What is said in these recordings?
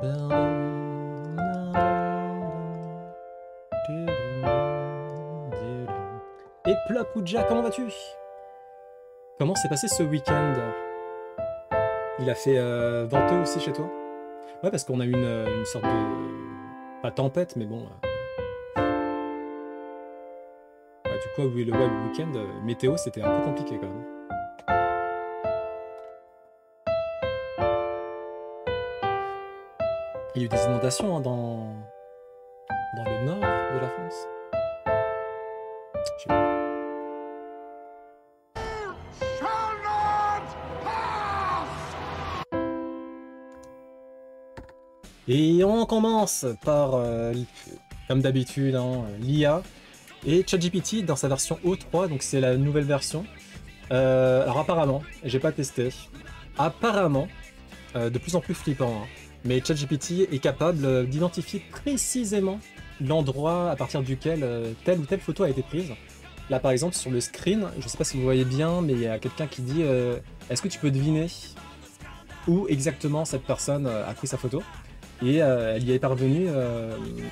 Et Plapouja, comment vas-tu? Comment s'est passé ce week-end? Il a fait venteux aussi chez toi? Ouais, parce qu'on a eu une sorte de... pas tempête, mais bon... Ouais, du coup, le week-end, météo, c'était un peu compliqué quand même. Il y a eu des inondations hein, dans le nord de la France. Je sais pas. Et on commence par, comme d'habitude, hein, l'IA et ChatGPT dans sa version O3, donc c'est la nouvelle version. Alors apparemment, j'ai pas testé, apparemment, de plus en plus flippant, hein, mais ChatGPT est capable d'identifier précisément l'endroit à partir duquel telle ou telle photo a été prise. Là par exemple sur le screen, je sais pas si vous voyez bien, mais il y a quelqu'un qui dit est-ce que tu peux deviner où exactement cette personne a pris sa photo? Et elle y est parvenue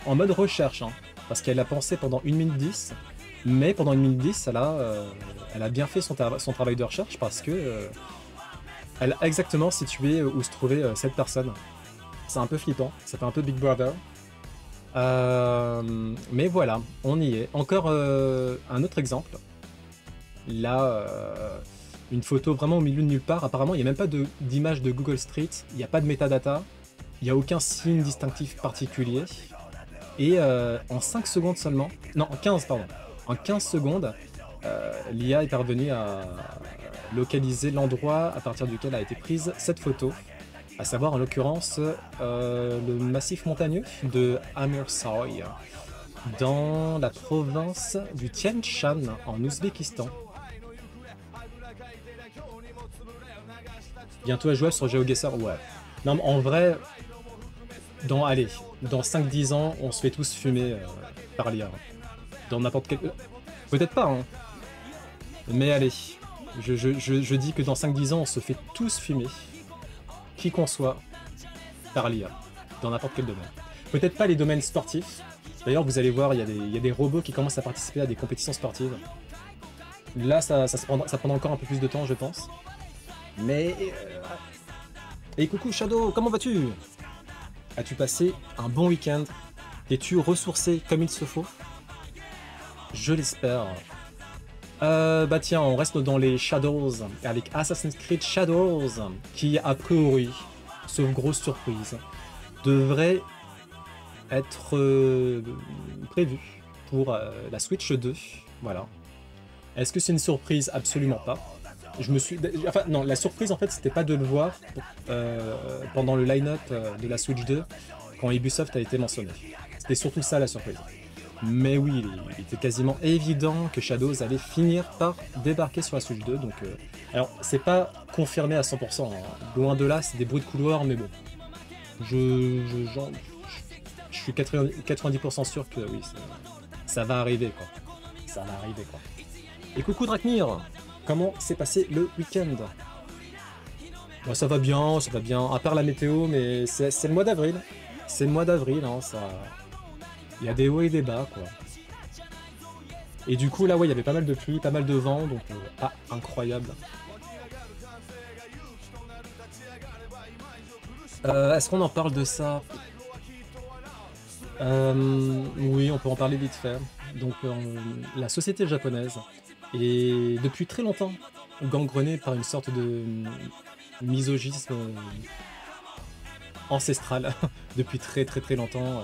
en mode recherche, hein, parce qu'elle a pensé pendant 1 minute 10, mais pendant 1 minute 10, elle a bien fait son travail de recherche parce que elle a exactement situé où se trouvait cette personne. C'est un peu flippant, ça fait un peu Big Brother. Mais voilà, on y est. Encore un autre exemple. Là, une photo vraiment au milieu de nulle part. Apparemment, il n'y a même pas d'image de Google Street, il n'y a pas de metadata. Il n'y a aucun signe distinctif particulier. Et en 5 secondes seulement, non, en 15, pardon. En 15 secondes, l'IA est parvenue à localiser l'endroit à partir duquel a été prise cette photo. À savoir, en l'occurrence, le massif montagneux de Amirsoy, dans la province du Tian Shan, en Ouzbékistan. Bientôt à jouer sur GeoGuessr, ouais. Non, mais en vrai... dans 5-10 ans, on se fait tous fumer par l'IA. Dans n'importe quel... Peut-être pas, hein. Mais allez, je dis que dans 5-10 ans, on se fait tous fumer, qui qu'on soit, par l'IA, dans n'importe quel domaine. Peut-être pas les domaines sportifs. D'ailleurs, vous allez voir, il y a des robots qui commencent à participer à des compétitions sportives. Là, ça prendra encore un peu plus de temps, je pense. Mais... Et coucou Shadow, comment vas-tu? As-tu passé un bon week-end? Es-tu ressourcé comme il se faut? Je l'espère. Bah tiens, on reste dans les Shadows avec Assassin's Creed Shadows qui, a priori, sauf grosse surprise, devrait être prévu pour la Switch 2. Voilà. Est-ce que c'est une surprise? Absolument pas. Enfin, non, la surprise en fait, c'était pas de le voir pendant le line-up de la Switch 2 quand Ubisoft a été mentionné. C'était surtout ça la surprise. Mais oui, il était quasiment évident que Shadows allait finir par débarquer sur la Switch 2. Donc, alors, c'est pas confirmé à 100%. Hein. Loin de là, c'est des bruits de couloir, mais bon. Je suis 90% sûr que oui, ça va arriver, quoi. Ça va arriver, quoi. Et coucou Drakmir! Comment s'est passé le week-end? Bah, ça va bien, à part la météo, mais c'est le mois d'avril. C'est le mois d'avril, hein, ça... Il y a des hauts et des bas, quoi. Et du coup, là, ouais, il y avait pas mal de pluie, pas mal de vent, donc... ah, incroyable. Est-ce qu'on en parle de ça? Oui, on peut en parler vite fait. Donc, la société japonaise... et depuis très longtemps, gangrené par une sorte de misogynisme ancestral. Depuis très longtemps,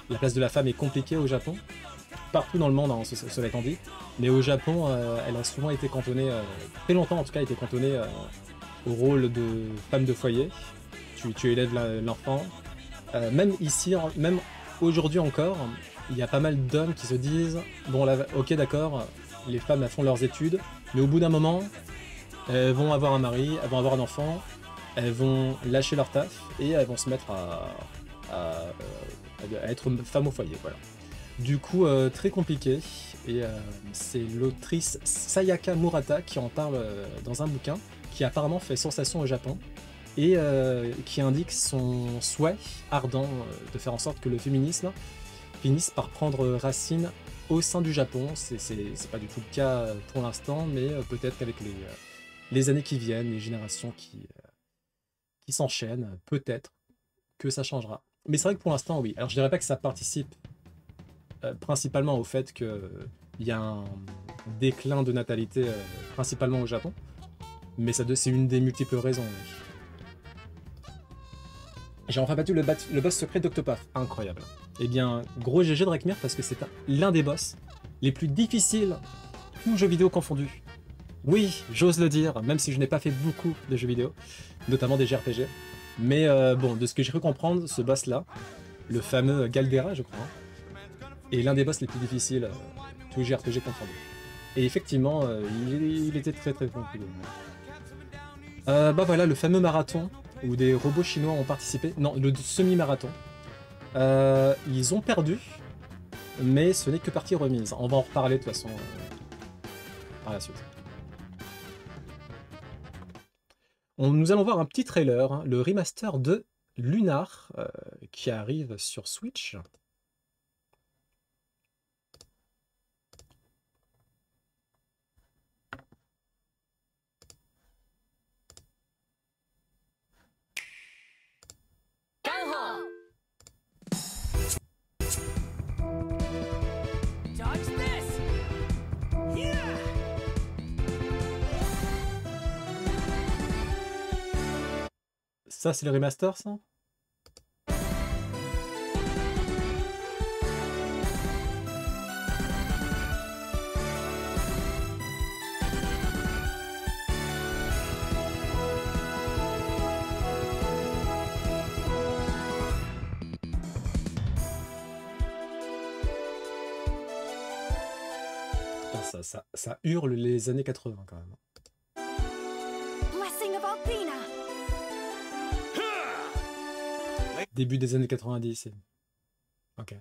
la place de la femme est compliquée au Japon. Partout dans le monde, hein, cela étant dit. Mais au Japon, elle a souvent été cantonnée, très longtemps en tout cas, été cantonnée au rôle de femme de foyer. Tu élèves l'enfant. Même ici, même aujourd'hui encore, il y a pas mal d'hommes qui se disent « Bon, là, ok, d'accord, les femmes elles font leurs études, mais au bout d'un moment, elles vont avoir un mari, elles vont avoir un enfant, elles vont lâcher leur taf et elles vont se mettre à être femme au foyer, voilà. » Du coup, très compliqué, et c'est l'autrice Sayaka Murata qui en parle dans un bouquin qui apparemment fait sensation au Japon. et qui indique son souhait ardent de faire en sorte que le féminisme finisse par prendre racine au sein du Japon. C'est pas du tout le cas pour l'instant, mais peut-être qu'avec les années qui viennent, les générations qui s'enchaînent, peut-être que ça changera. Mais c'est vrai que pour l'instant, oui. Alors je dirais pas que ça participe principalement au fait qu'il y a un déclin de natalité principalement au Japon, mais c'est une des multiples raisons. Oui. J'ai enfin battu le boss secret d'Octopath. Incroyable. Eh bien, gros GG de Drakmir parce que c'est l'un des boss les plus difficiles, tous jeux vidéo confondus. Oui, j'ose le dire, même si je n'ai pas fait beaucoup de jeux vidéo, notamment des JRPG. Mais bon, de ce que j'ai cru comprendre, ce boss-là, le fameux Galdera, je crois, est l'un des boss les plus difficiles, tous les JRPG confondus. Et effectivement, il était très très compliqué. Bah voilà, le fameux marathon où des robots chinois ont participé. Non, le semi-marathon. Ils ont perdu, mais ce n'est que partie remise. On va en reparler de toute façon par la suite. Nous allons voir un petit trailer, hein, le remaster de Lunar, qui arrive sur Switch. Ça, c'est le remaster, ça? Putain, ça hurle les années 80 quand même. Début des années 90. Ok.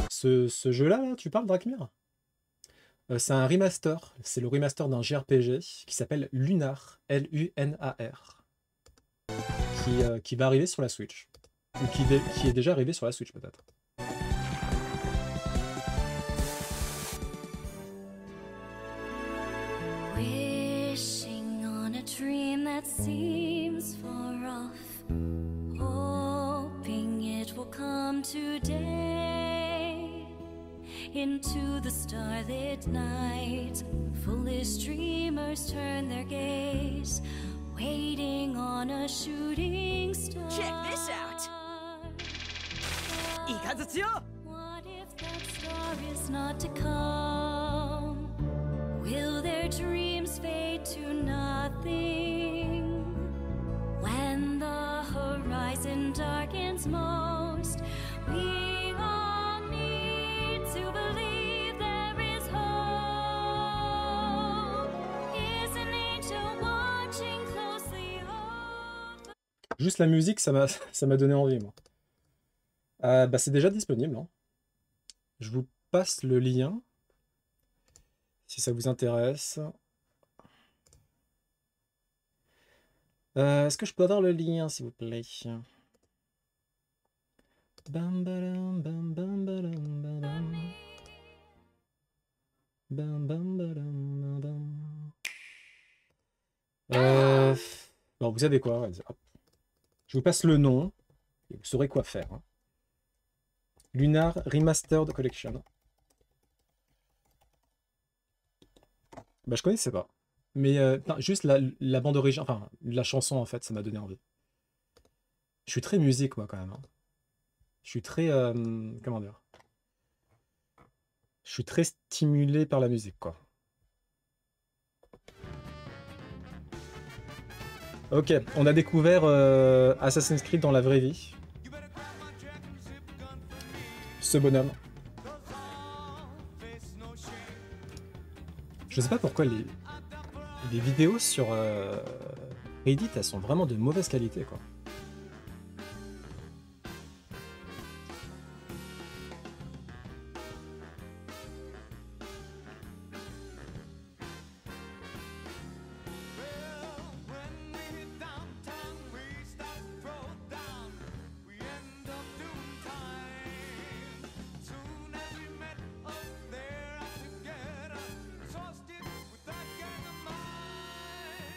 Ce jeu-là, là, tu parles, Drakmir? C'est un remaster. C'est le remaster d'un JRPG qui s'appelle Lunar, L-U-N-A-R, qui va arriver sur la Switch. Ou qui est déjà arrivé sur la Switch, peut-être. That seems far off, hoping it will come today. Into the starlit night, foolish dreamers turn their gaze, waiting on a shooting star. Check this out! What if that star is not to come? Will their dreams fade to nothing? When the horizon darkens most, we all need to believe there is hope. Is an angel watching closely over? Juste la musique, ça m'a donné envie, moi. Bah, c'est déjà disponible, hein. Je vous passe le lien, si ça vous intéresse. Est-ce que je peux avoir le lien, s'il vous plaît? Bam, badam, bam, bam, badam, badam. Bam, bam, badam, badam. Bon, vous savez quoi? Hop. Je vous passe le nom, et vous saurez quoi faire, hein. Lunar Remastered Collection. Bah, je connaissais pas. Mais juste la bande originale, enfin la chanson en fait, ça m'a donné envie. Je suis très musique moi quand même, hein. Je suis très, comment dire? Je suis très stimulé par la musique quoi. Ok, on a découvert Assassin's Creed dans la vraie vie. Ce bonhomme. Je sais pas pourquoi les vidéos sur Reddit, elles sont vraiment de mauvaise qualité, quoi.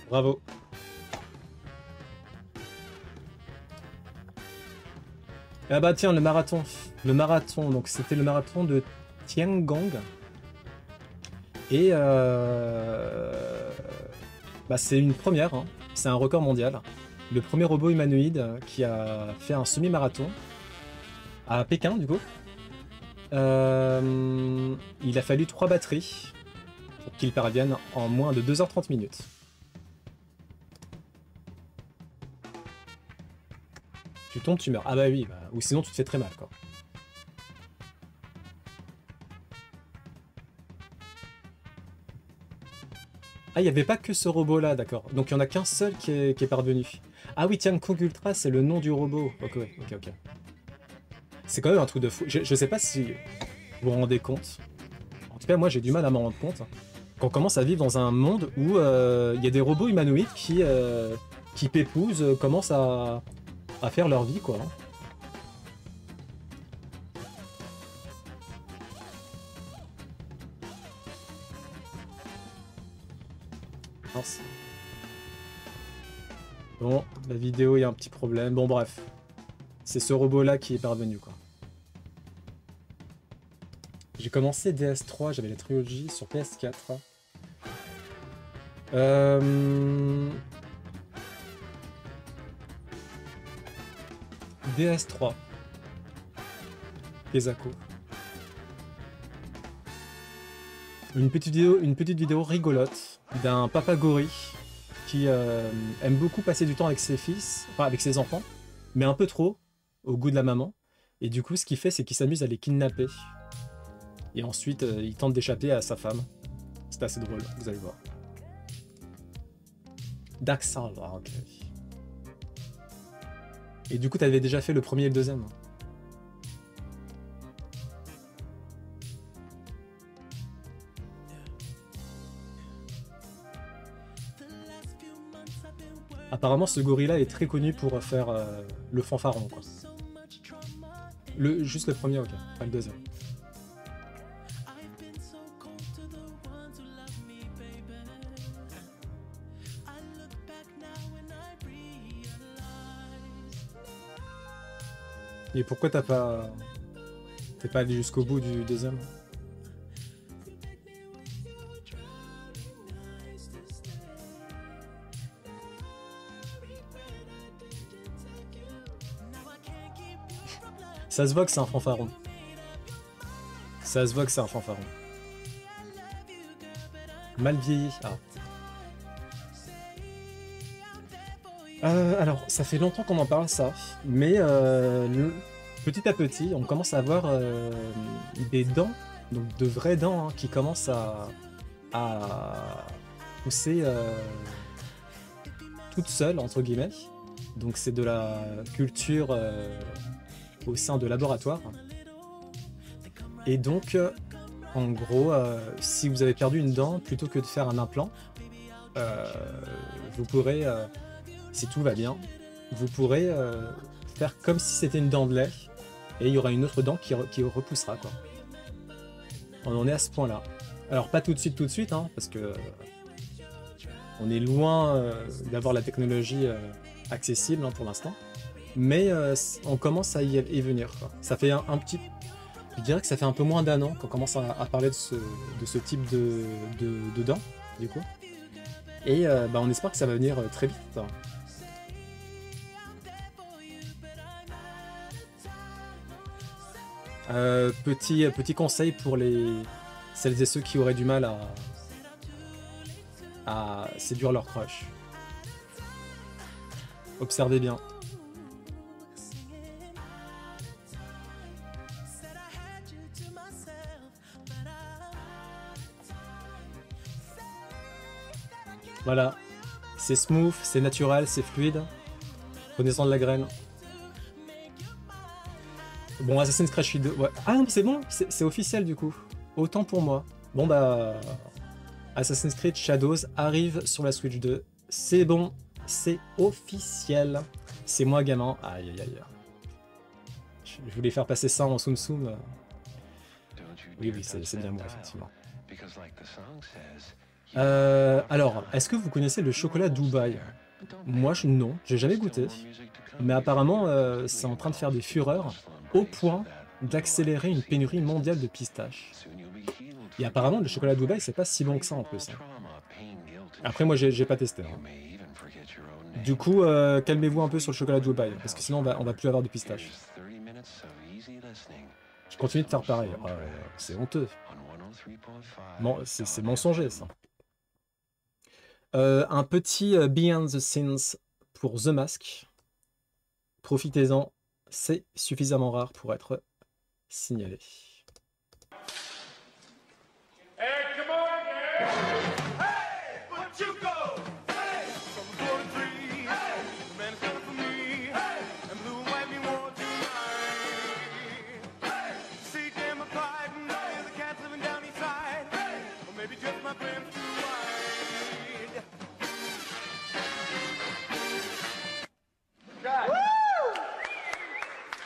Bravo. Ah bah tiens, le marathon. Le marathon, donc c'était le marathon de Tiangong. Et bah, c'est une première, hein. C'est un record mondial. Le premier robot humanoïde qui a fait un semi-marathon à Pékin, du coup. Il a fallu 3 batteries pour qu'il parvienne en moins de 2h30 minutes. Tu tombes, tu meurs. Ah bah oui, bah, ou sinon tu te fais très mal, quoi. Ah, il n'y avait pas que ce robot-là, d'accord. Donc il n'y en a qu'un seul qui est parvenu. Ah oui, tiens, Kong Ultra, c'est le nom du robot. Ok, ok. C'est quand même un truc de fou. Je sais pas si vous vous rendez compte. En tout cas, moi, j'ai du mal à m'en rendre compte. Qu'on commence à vivre dans un monde où il y a des robots humanoïdes qui pépousent, commencent à faire leur vie, quoi. Mince. Bon, la vidéo, il y a un petit problème. Bon, bref. C'est ce robot-là qui est parvenu, quoi. J'ai commencé DS3, j'avais la trilogie sur PS4. DS3. Kezako. Une petite vidéo rigolote d'un papa gorille qui aime beaucoup passer du temps avec ses fils, enfin avec ses enfants, mais un peu trop, au goût de la maman. Et du coup, ce qu'il fait, c'est qu'il s'amuse à les kidnapper. Et ensuite, il tente d'échapper à sa femme. C'est assez drôle, vous allez voir. Dark Soul, ah, ok. Et du coup, t'avais déjà fait le premier et le deuxième. Apparemment, ce gorilla est très connu pour faire le fanfaron, quoi. Juste le premier, ok, pas le deuxième. Et pourquoi t'es pas allé jusqu'au bout du deuxième? Ça se voit que c'est un fanfaron. Ça se voit que c'est un fanfaron. Mal vieilli. Ah. Alors, ça fait longtemps qu'on en parle, ça. Mais petit à petit, on commence à avoir des dents, donc de vraies dents, hein, qui commencent à pousser toutes seules, entre guillemets. Donc c'est de la culture au sein de laboratoire. Et donc, en gros, si vous avez perdu une dent, plutôt que de faire un implant, vous pourrez, si tout va bien, vous pourrez faire comme si c'était une dent de lait, et il y aura une autre dent qui repoussera, quoi. On en est à ce point-là. Alors pas tout de suite, hein, parce que on est loin d'avoir la technologie accessible, hein, pour l'instant. Mais on commence à y venir, quoi. Ça fait un petit... Je dirais que ça fait un peu moins d'un an qu'on commence à parler de ce type de dents, du coup. Et bah, on espère que ça va venir très vite, hein. Petit conseil pour celles et ceux qui auraient du mal à séduire leur crush. Observez bien. Voilà. C'est smooth, c'est naturel, c'est fluide. Prenez-en de la graine. Bon, Assassin's Creed Shadows... Ouais. Ah non, c'est bon, c'est officiel du coup. Autant pour moi. Bon bah... Assassin's Creed Shadows arrive sur la Switch 2. C'est bon, c'est officiel. C'est moi gamin. Aïe aïe aïe. Je voulais faire passer ça en Tsum Tsum. Oui, c'est bien moi, effectivement. Alors, est-ce que vous connaissez le chocolat Dubaï? Moi, non, j'ai jamais goûté. Mais apparemment, c'est en train de faire des fureurs au point d'accélérer une pénurie mondiale de pistaches. Et apparemment, le chocolat Dubaï, c'est pas si bon que ça en plus, hein. Après, moi, j'ai pas testé, hein. Du coup, calmez-vous un peu sur le chocolat Dubaï, parce que sinon, on va plus avoir de pistaches. Je continue de faire pareil. C'est honteux. C'est mensonger, ça. Un petit Behind the Scenes pour The Mask. Profitez-en, c'est suffisamment rare pour être signalé. Hey, come on, man! Hey, but you go! Hey, from 43, hey, the man is coming for me, hey, and blue and white me want tonight. Hey, see them a pride, and the cats living down east side, hey, or maybe just my friends too wide. God. Woo!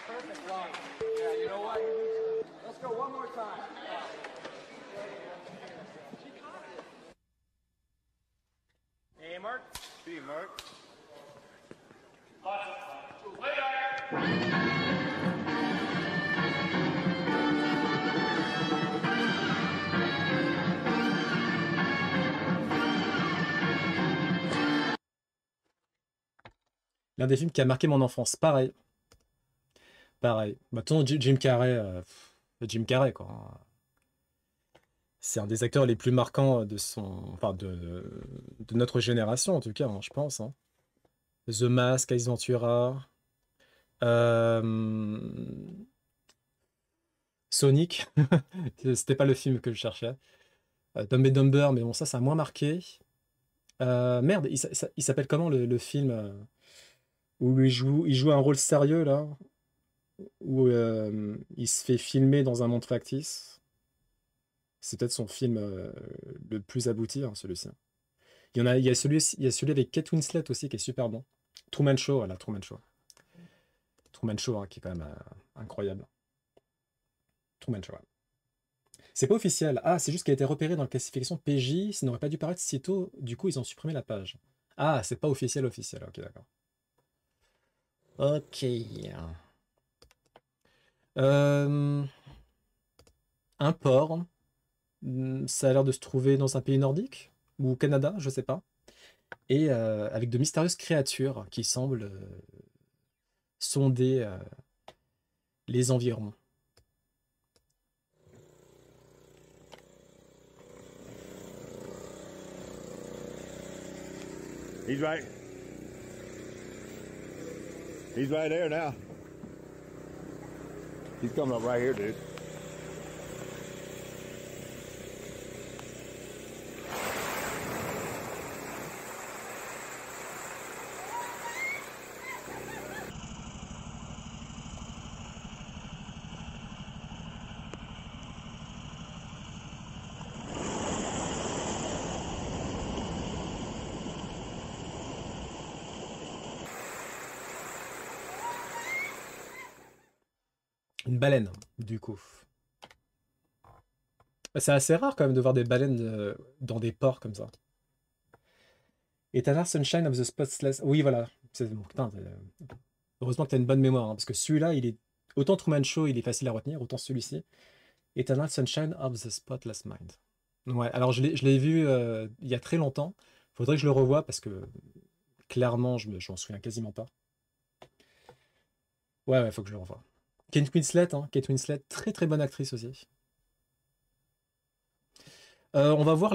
Perfect line. Yeah, you know what? Let's go one more time. Hey, Mark. See you, Mark. Lots of fun. Later. L'un des films qui a marqué mon enfance, pareil. Pareil. Maintenant, Jim Carrey, Jim Carrey, quoi. C'est un des acteurs les plus marquants de enfin, de notre génération, en tout cas, hein, je pense, hein. The Mask, Ace Ventura, Sonic, c'était pas le film que je cherchais. Dumb and Dumber, mais bon, ça a moins marqué. Merde, il s'appelle comment le film où il joue un rôle sérieux, là, où il se fait filmer dans un monde factice. C'est peut-être son film le plus abouti, hein, celui-ci. Il y a celui avec Kate Winslet aussi qui est super bon. Truman Show, voilà, Truman Show. Truman Show, hein, qui est quand même incroyable. Truman Show, ouais. C'est pas officiel. Ah, c'est juste qu'il a été repéré dans la classification PJ. Ça n'aurait pas dû paraître si tôt. Du coup, ils ont supprimé la page. Ah, c'est pas officiel. Ok, d'accord. Ok. Un port. Ça a l'air de se trouver dans un pays nordique ou au Canada, je sais pas. Et avec de mystérieuses créatures qui semblent sonder les environs. He's right there now. He's coming up right here, dude. Une baleine, du coup. C'est assez rare quand même de voir des baleines dans des ports comme ça. Eternal Sunshine of the Spotless... Oui, voilà. Bon, putain, heureusement que tu as une bonne mémoire, hein, parce que celui-là, il est... Autant Truman Show, il est facile à retenir, autant celui-ci. Eternal Sunshine of the Spotless Mind. Ouais, alors je l'ai vu il y a très longtemps. Faudrait que je le revoie, parce que clairement, je m'en souviens quasiment pas. Ouais, faut que je le revoie. Kate Winslet, hein, Kate Winslet, très très bonne actrice aussi. On va voir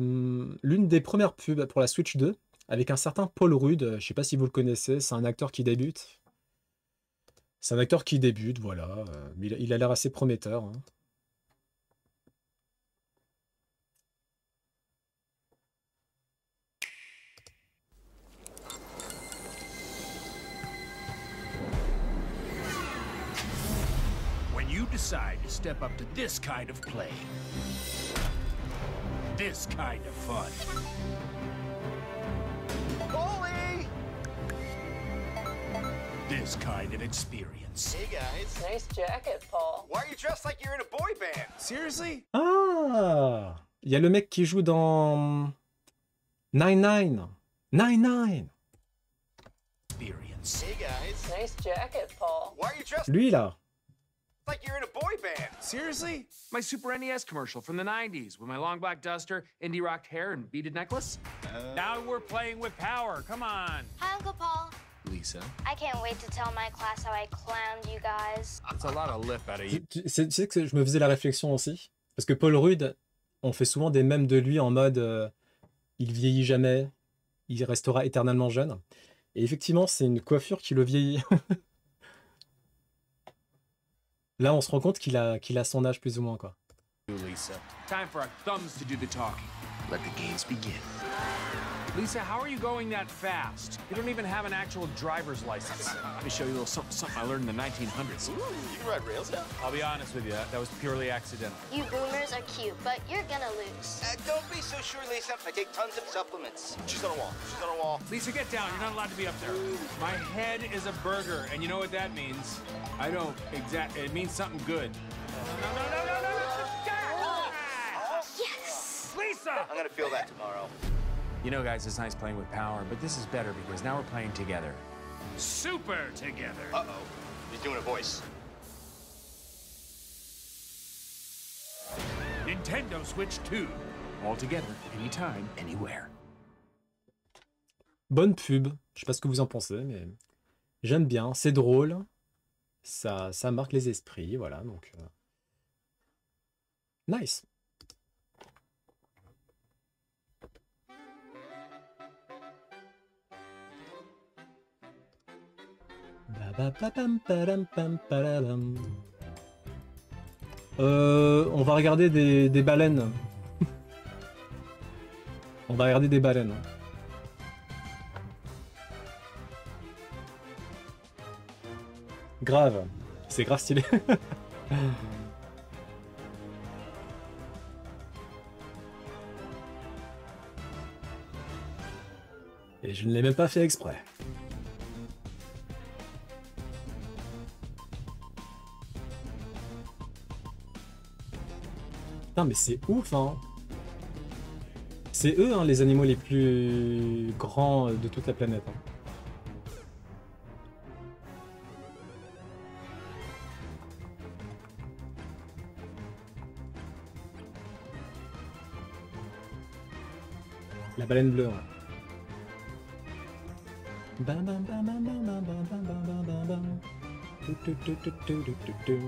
l'une des premières pubs pour la Switch 2 avec un certain Paul Rudd. Je sais pas si vous le connaissez, c'est un acteur qui débute. C'est un acteur qui débute, voilà. Mais il a l'air assez prometteur, hein. When you decide to step up to this kind of play, this kind of fun, Bully! this kind of experience, Hey, guys. Nice jacket, Paul. Why are you dressed like you're in a boy band? Seriously? Ah! Il y a le mec qui joue dans Nine Nine. Nine Nine. Experience. Hey guys. Nice jacket, Paul. Why are you dressed Lui là. like you're in a boy band? Seriously? My Super NES commercial from the 90s with my long black duster, indie rocked hair, and beaded necklace? Now we're playing with power. Come on. Hi, Uncle Paul. Lisa. I can't wait to tell my class how I clowned you guys. That's a lot of lip out of you. Tu sais que je me faisais la réflexion aussi. Parce que Paul Rudd, on fait souvent des mèmes de lui en mode il vieillit jamais, il restera éternellement jeune. Et effectivement, c'est une coiffure qui le vieillit. Là, on se rend compte qu'il a son âge plus ou moins, quoi. Lisa. Time for our thumbs to do the talking. Let the games begin. Lisa, how are you going that fast? You don't even have an actual driver's license. Let me show you a little something I learned in the 1900s. You can ride rails now. I'll be honest with you, that was purely accidental. You boomers are cute, but you're gonna lose. Don't be so sure, Lisa. I take tons of supplements. She's on a wall. She's on a wall. Lisa, get down. You're not allowed to be up there. My head is a burger, and you know what that means? I don't exactly. It means something good. No. Yes! Lisa! I'm gonna feel that tomorrow. You know, guys, it's nice playing with power, but this is better because now we're playing together. Super together. Uh-oh. He's doing a voice. Nintendo Switch 2. All together, anytime, anywhere. Bonne pub. Je sais pas ce que vous en pensez, mais j'aime bien. C'est drôle. Ça marque les esprits, voilà. Donc, nice. On va regarder des baleines. On va regarder des baleines. Grave. C'est grave stylé. Et je ne l'ai même pas fait exprès. Putain, mais c'est ouf, hein. C'est eux, hein, les animaux les plus grands de toute la planète. Hein. La baleine bleue. Hein. Bam, bam, bam, bam, bam, bam, bam, bam, bam, bam, bam. Tu, tu, tu, tu, tu, tu, tu, tu.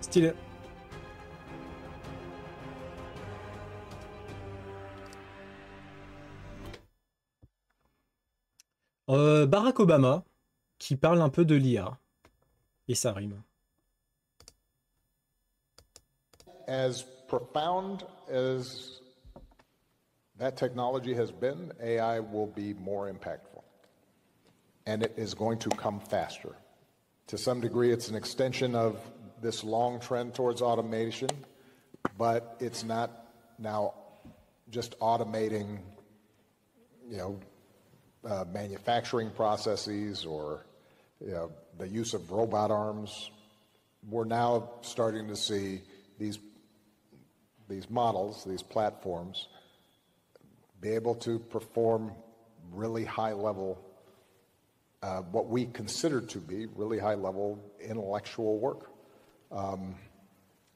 Stylé. Barack Obama qui parle un peu de l'IA. Et ça rime. As profound as that technology has been, AI will be more impactful. And it is going to come faster. To some degree, it's an extension of this long trend towards automation, but it's not now just automating, manufacturing processes or the use of robot arms. We're now starting to see these models, these platforms, be able to perform really high level, what we consider to be really high level intellectual work.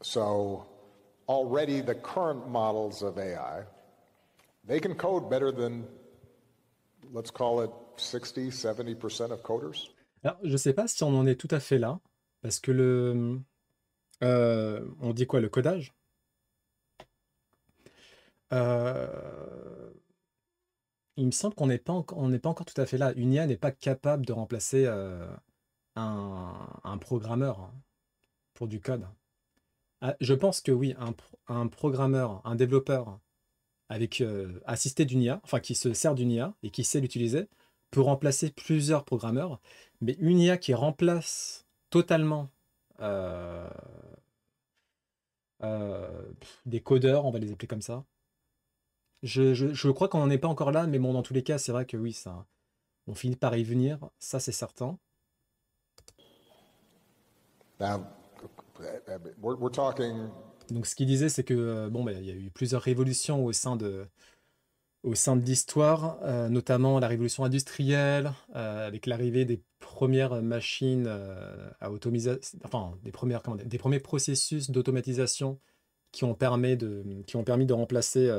So already the current models of AI, they can code better than, let's call it 60, 70% of coders. Alors, je sais pas si on en est tout à fait là, parce que on dit quoi, le codage? il me semble qu'on n'est pas encore tout à fait là. Une IA n'est pas capable de remplacer un programmeur hein, pour du code. Ah, je pense que oui, un programmeur, un développeur avec assisté d'une IA, enfin qui se sert d'une IA et qui sait l'utiliser, peut remplacer plusieurs programmeurs, mais une IA qui remplace totalement euh, des codeurs, on va les appeler comme ça. Je crois qu'on n'en est pas encore là, mais bon, dans tous les cas, c'est vrai que oui, ça, on finit par y venir, ça c'est certain. Now, we're talking Donc ce qu'il disait, c'est que bon, bah, il y a eu plusieurs révolutions au sein de l'histoire, notamment la révolution industrielle, avec l'arrivée des premières machines à automatisation, enfin des premières, comment dire, des premiers processus d'automatisation qui ont permis de remplacer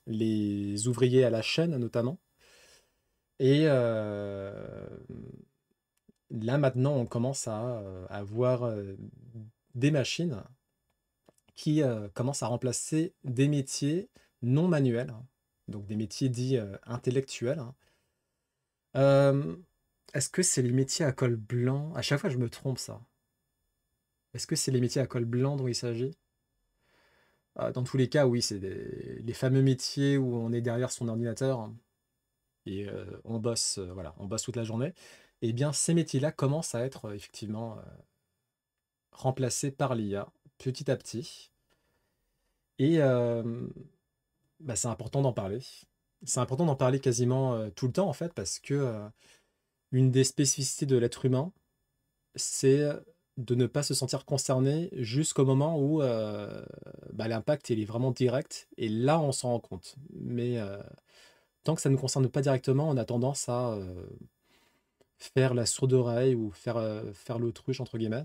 les ouvriers à la chaîne, notamment. Et là, maintenant, on commence à voir des machines qui commencent à remplacer des métiers non manuels, hein, donc des métiers dits intellectuels. Hein. Euh, Est-ce que c'est les métiers à col blanc? À chaque fois, je me trompe, ça. Est-ce que c'est les métiers à col blanc dont il s'agit? Dans tous les cas, oui, c'est les fameux métiers où on est derrière son ordinateur hein, et on bosse, voilà, on bosse toute la journée. Eh bien, ces métiers-là commencent à être effectivement remplacés par l'IA petit à petit. Et bah, c'est important d'en parler. C'est important d'en parler quasiment tout le temps, en fait, parce que une des spécificités de l'être humain, c'est de ne pas se sentir concerné jusqu'au moment où bah, l'impact il est vraiment direct, et là, on s'en rend compte. Mais tant que ça ne nous concerne pas directement, on a tendance à faire la sourde oreille ou faire l'autruche, entre guillemets.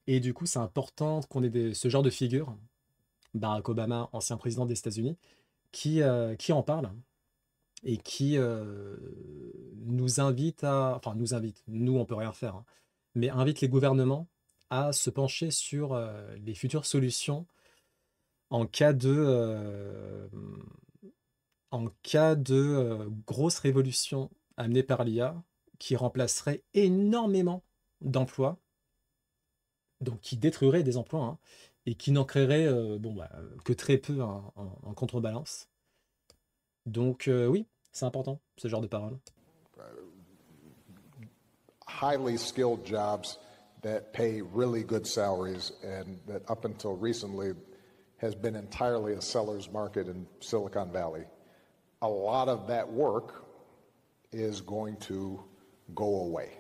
Et du coup, c'est important qu'on ait ce genre de figure, Barack Obama, ancien président des États-Unis, qui en parle et qui nous invite enfin nous invite, nous on peut rien faire, hein, mais invite les gouvernements à se pencher sur les futures solutions en cas de grosse révolution amenée par l'IA qui remplacerait énormément d'emplois, donc qui détruirait des emplois, hein, et qui n'en créerait bon, bah, que très peu hein, en contrebalance. Donc oui, c'est important, ce genre de parole. highly skilled jobs that pay really good salaries and that up until recently has been entirely a seller's market in Silicon Valley. A lot of that work is going to go away.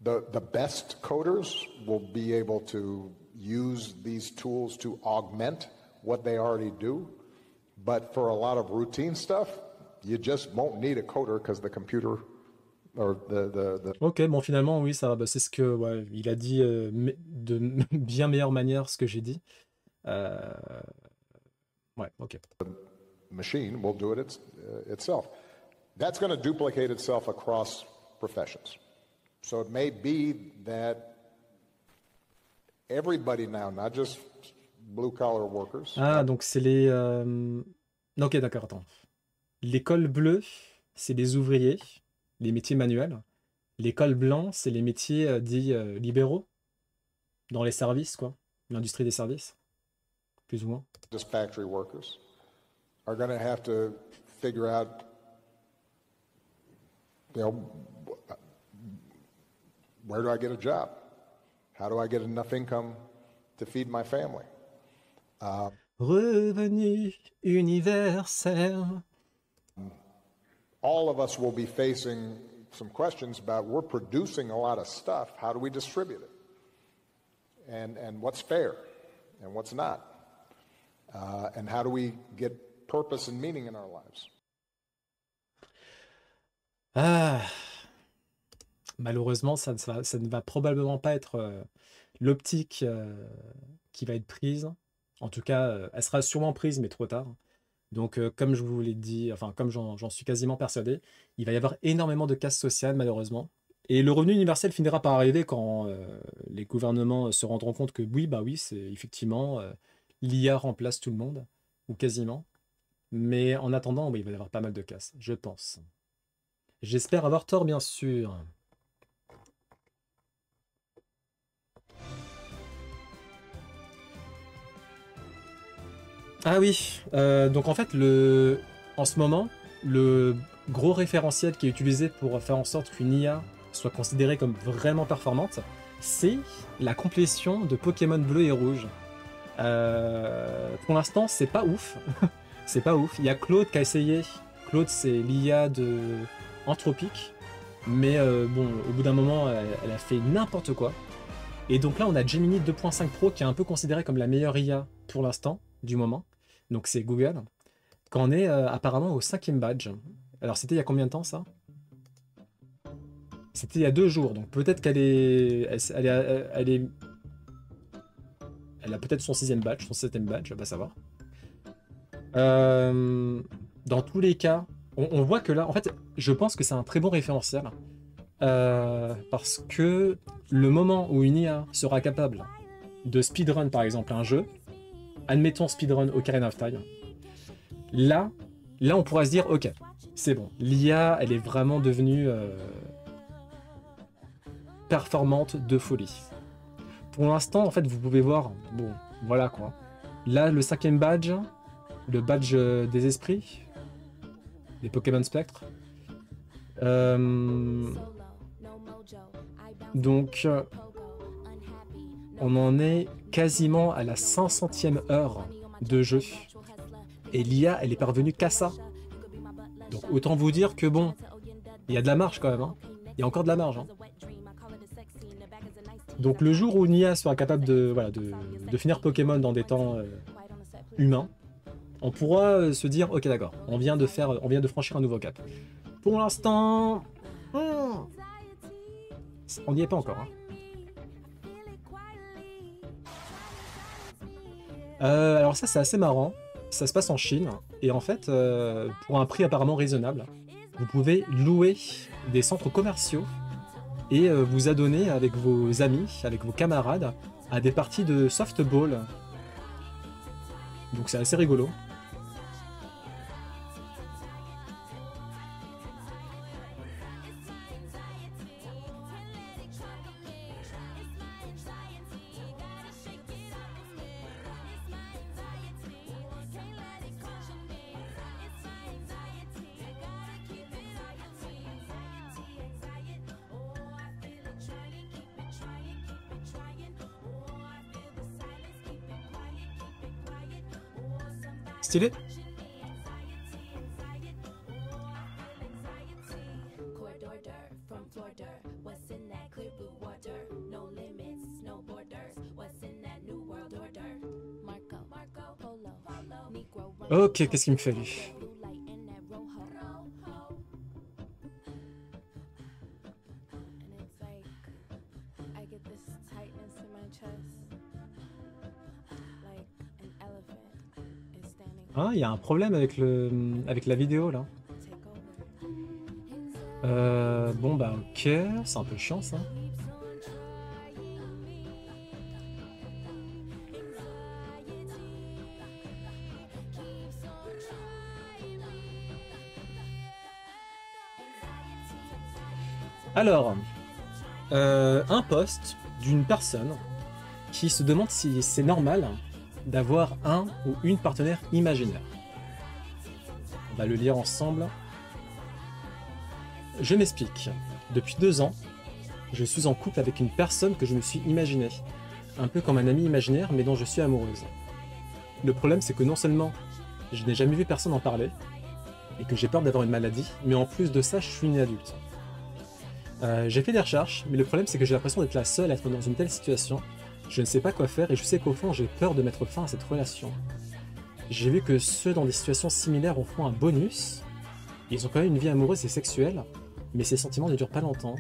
The best coders will be able to use these tools to augment what they already do, but for a lot of routine stuff, you just won't need a coder because the computer or the Ok, bon finalement oui, ça va, bah, c'est ce que ouais, il a dit de bien meilleure manière ce que j'ai dit. Euh, Ouais, ok. machine will do it itself. That's going to duplicate itself across professions. So it may be that everybody now, not just blue collar workers, Ah, donc c'est les... Ok, d'accord, attends. L'école bleue, c'est les ouvriers, les métiers manuels. L'école blanc, c'est les métiers dits libéraux, dans les services, quoi. L'industrie des services, plus ou moins. just factory workers, are going to have to figure out, you know, where do I get a job? How do I get enough income to feed my family? Revenu universel. All of us will be facing some questions about we're producing a lot of stuff. How do we distribute it? And what's fair and what's not? And how do we get purpose and meaning in our lives? Ah, malheureusement, ça ne va probablement pas être l'optique qui va être prise. En tout cas, elle sera sûrement prise, mais trop tard. Donc, comme je vous l'ai dit, enfin, comme j'en suis quasiment persuadé, il va y avoir énormément de casse sociale, malheureusement. Et le revenu universel finira par arriver quand les gouvernements se rendront compte que oui, bah oui, c'est effectivement l'IA remplace tout le monde, ou quasiment. Mais en attendant, oui, il va y avoir pas mal de casse, je pense. J'espère avoir tort, bien sûr. Ah oui, donc en fait, en ce moment, le gros référentiel qui est utilisé pour faire en sorte qu'une IA soit considérée comme vraiment performante, c'est la complétion de Pokémon bleu et rouge. Pour l'instant, c'est pas ouf. C'est pas ouf. Il y a Claude qui a essayé. Claude, c'est l'IA de Anthropic. Mais bon, au bout d'un moment, elle a fait n'importe quoi. Et donc là, on a Gemini 2.5 Pro qui est un peu considéré comme la meilleure IA pour l'instant, du moment. Donc c'est Google. Quand on est apparemment au 5e badge. Alors c'était il y a combien de temps ça? C'était il y a 2 jours. Donc peut-être qu'elle est... Elle a peut-être son 6e badge, son 7e badge, va savoir. Dans tous les cas, on voit que là, en fait, je pense que c'est un très bon référentiel. Parce que le moment où une IA sera capable de speedrun par exemple un jeu, admettons speedrun Ocarina of Time, là on pourra se dire ok, c'est bon, l'IA elle est vraiment devenue performante de folie. Pour l'instant en fait vous pouvez voir, bon voilà quoi, là le 5e badge, le badge des esprits, des Pokémon Spectre. Donc, on en est quasiment à la 500e heure de jeu. Et l'IA, elle est parvenue qu'à ça. Donc, autant vous dire que bon, il y a de la marge quand même. Hein. Il y a encore de la marge. Hein. Donc, le jour où une IA sera capable de, voilà, de finir Pokémon dans des temps humains, on pourra se dire, ok d'accord, on vient de franchir un nouveau cap. Pour l'instant, on n'y est pas encore. Hein. Alors ça c'est assez marrant, ça se passe en Chine, et en fait, pour un prix apparemment raisonnable, vous pouvez louer des centres commerciaux et vous adonner avec vos amis, avec vos camarades, à des parties de softball. Donc c'est assez rigolo. Stylé. Ok, qu'est-ce qu'il me fait lui? Ah, il y a un problème avec la vidéo là. Bon bah ok, c'est un peu chiant ça. Alors, un post d'une personne qui se demande si c'est normal d'avoir un ou une partenaire imaginaire. On va le lire ensemble. Je m'explique. Depuis 2 ans, je suis en couple avec une personne que je me suis imaginée. Un peu comme un ami imaginaire, mais dont je suis amoureuse. Le problème, c'est que non seulement je n'ai jamais vu personne en parler, et que j'ai peur d'avoir une maladie, mais en plus de ça, je suis une adulte. J'ai fait des recherches, mais le problème, c'est que j'ai l'impression d'être la seule à être dans une telle situation. Je ne sais pas quoi faire et je sais qu'au fond j'ai peur de mettre fin à cette relation. J'ai vu que ceux dans des situations similaires ont font un bonus. Ils ont quand même une vie amoureuse et sexuelle, mais ces sentiments ne durent pas longtemps.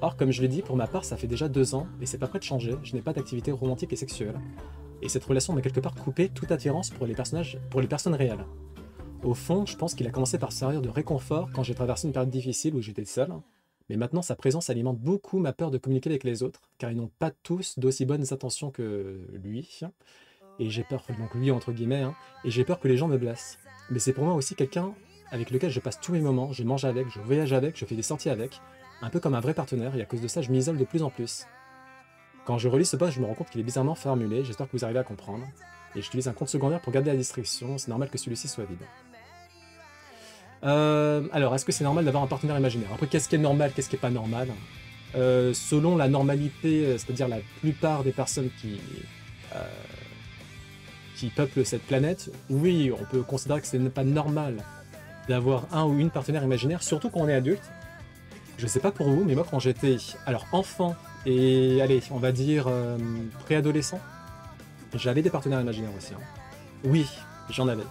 Or, comme je l'ai dit, pour ma part ça fait déjà 2 ans et c'est pas prêt de changer, je n'ai pas d'activité romantique et sexuelle. Et cette relation m'a quelque part coupé toute attirance pour les personnes réelles. Au fond, je pense qu'il a commencé par servir de réconfort quand j'ai traversé une période difficile où j'étais seul. Mais maintenant, sa présence alimente beaucoup ma peur de communiquer avec les autres, car ils n'ont pas tous d'aussi bonnes intentions que lui. Et j'ai peur, donc lui entre guillemets, hein, et j'ai peur que les gens me blessent. mais c'est pour moi aussi quelqu'un avec lequel je passe tous mes moments, je mange avec, je voyage avec, je fais des sorties avec, un peu comme un vrai partenaire, et à cause de ça, je m'isole de plus en plus. Quand je relis ce post, je me rends compte qu'il est bizarrement formulé, j'espère que vous arrivez à comprendre. Et j'utilise un compte secondaire pour garder la distraction, c'est normal que celui-ci soit vide. Alors, est-ce que c'est normal d'avoir un partenaire imaginaire? Après, qu'est-ce qui est normal, qu'est-ce qui est pas normal? Selon la normalité, c'est-à-dire la plupart des personnes qui peuplent cette planète, oui, on peut considérer que ce n'est pas normal d'avoir un ou une partenaire imaginaire, surtout quand on est adulte. Je sais pas pour vous, mais moi quand j'étais enfant et allez, on va dire préadolescent, j'avais des partenaires imaginaires aussi. Hein. Oui, j'en avais.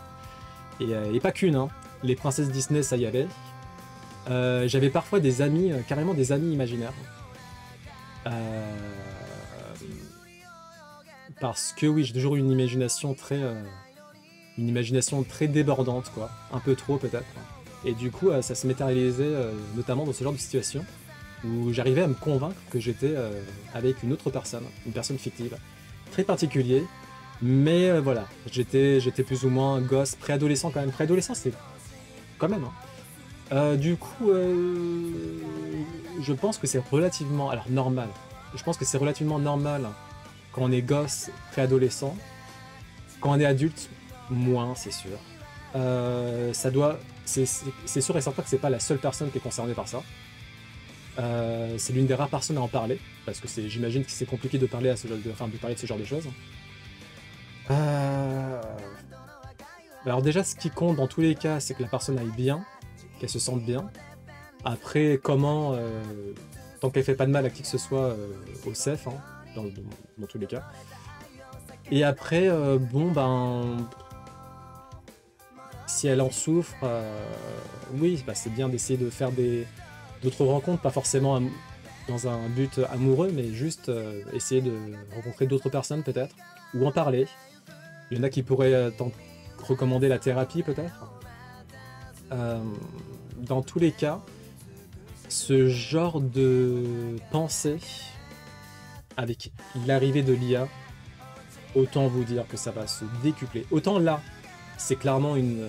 Et pas qu'une, hein. Les princesses Disney, ça y allait. J'avais parfois des amis, carrément des amis imaginaires. Parce que oui, j'ai toujours eu une imagination très débordante, quoi. Un peu trop peut-être. Et du coup, ça se matérialisait notamment dans ce genre de situation où j'arrivais à me convaincre que j'étais avec une autre personne, une personne fictive. Très particulier, mais voilà, j'étais plus ou moins gosse, préadolescent quand même. Préadolescent, c'est quand même. Hein. Du coup, je pense que c'est relativement, alors normal. Je pense que c'est relativement normal quand on est gosse, préadolescent. Quand on est adulte, moins, c'est sûr. Ça doit, c'est sûr et certain que c'est pas la seule personne qui est concernée par ça. C'est l'une des rares personnes à en parler, parce que j'imagine que c'est compliqué de parler de parler de ce genre de choses. Alors déjà, ce qui compte dans tous les cas, c'est que la personne aille bien, qu'elle se sente bien. Après, comment, tant qu'elle fait pas de mal à qui que ce soit au CEF, hein, dans tous les cas. Et après, bon ben, si elle en souffre, oui, bah, c'est bien d'essayer de faire d'autres rencontres, pas forcément dans un but amoureux, mais juste essayer de rencontrer d'autres personnes peut-être, ou en parler. Il y en a qui pourraient recommander la thérapie peut-être. Dans tous les cas, ce genre de pensée, avec l'arrivée de l'IA, autant vous dire que ça va se décupler. Autant là, c'est clairement une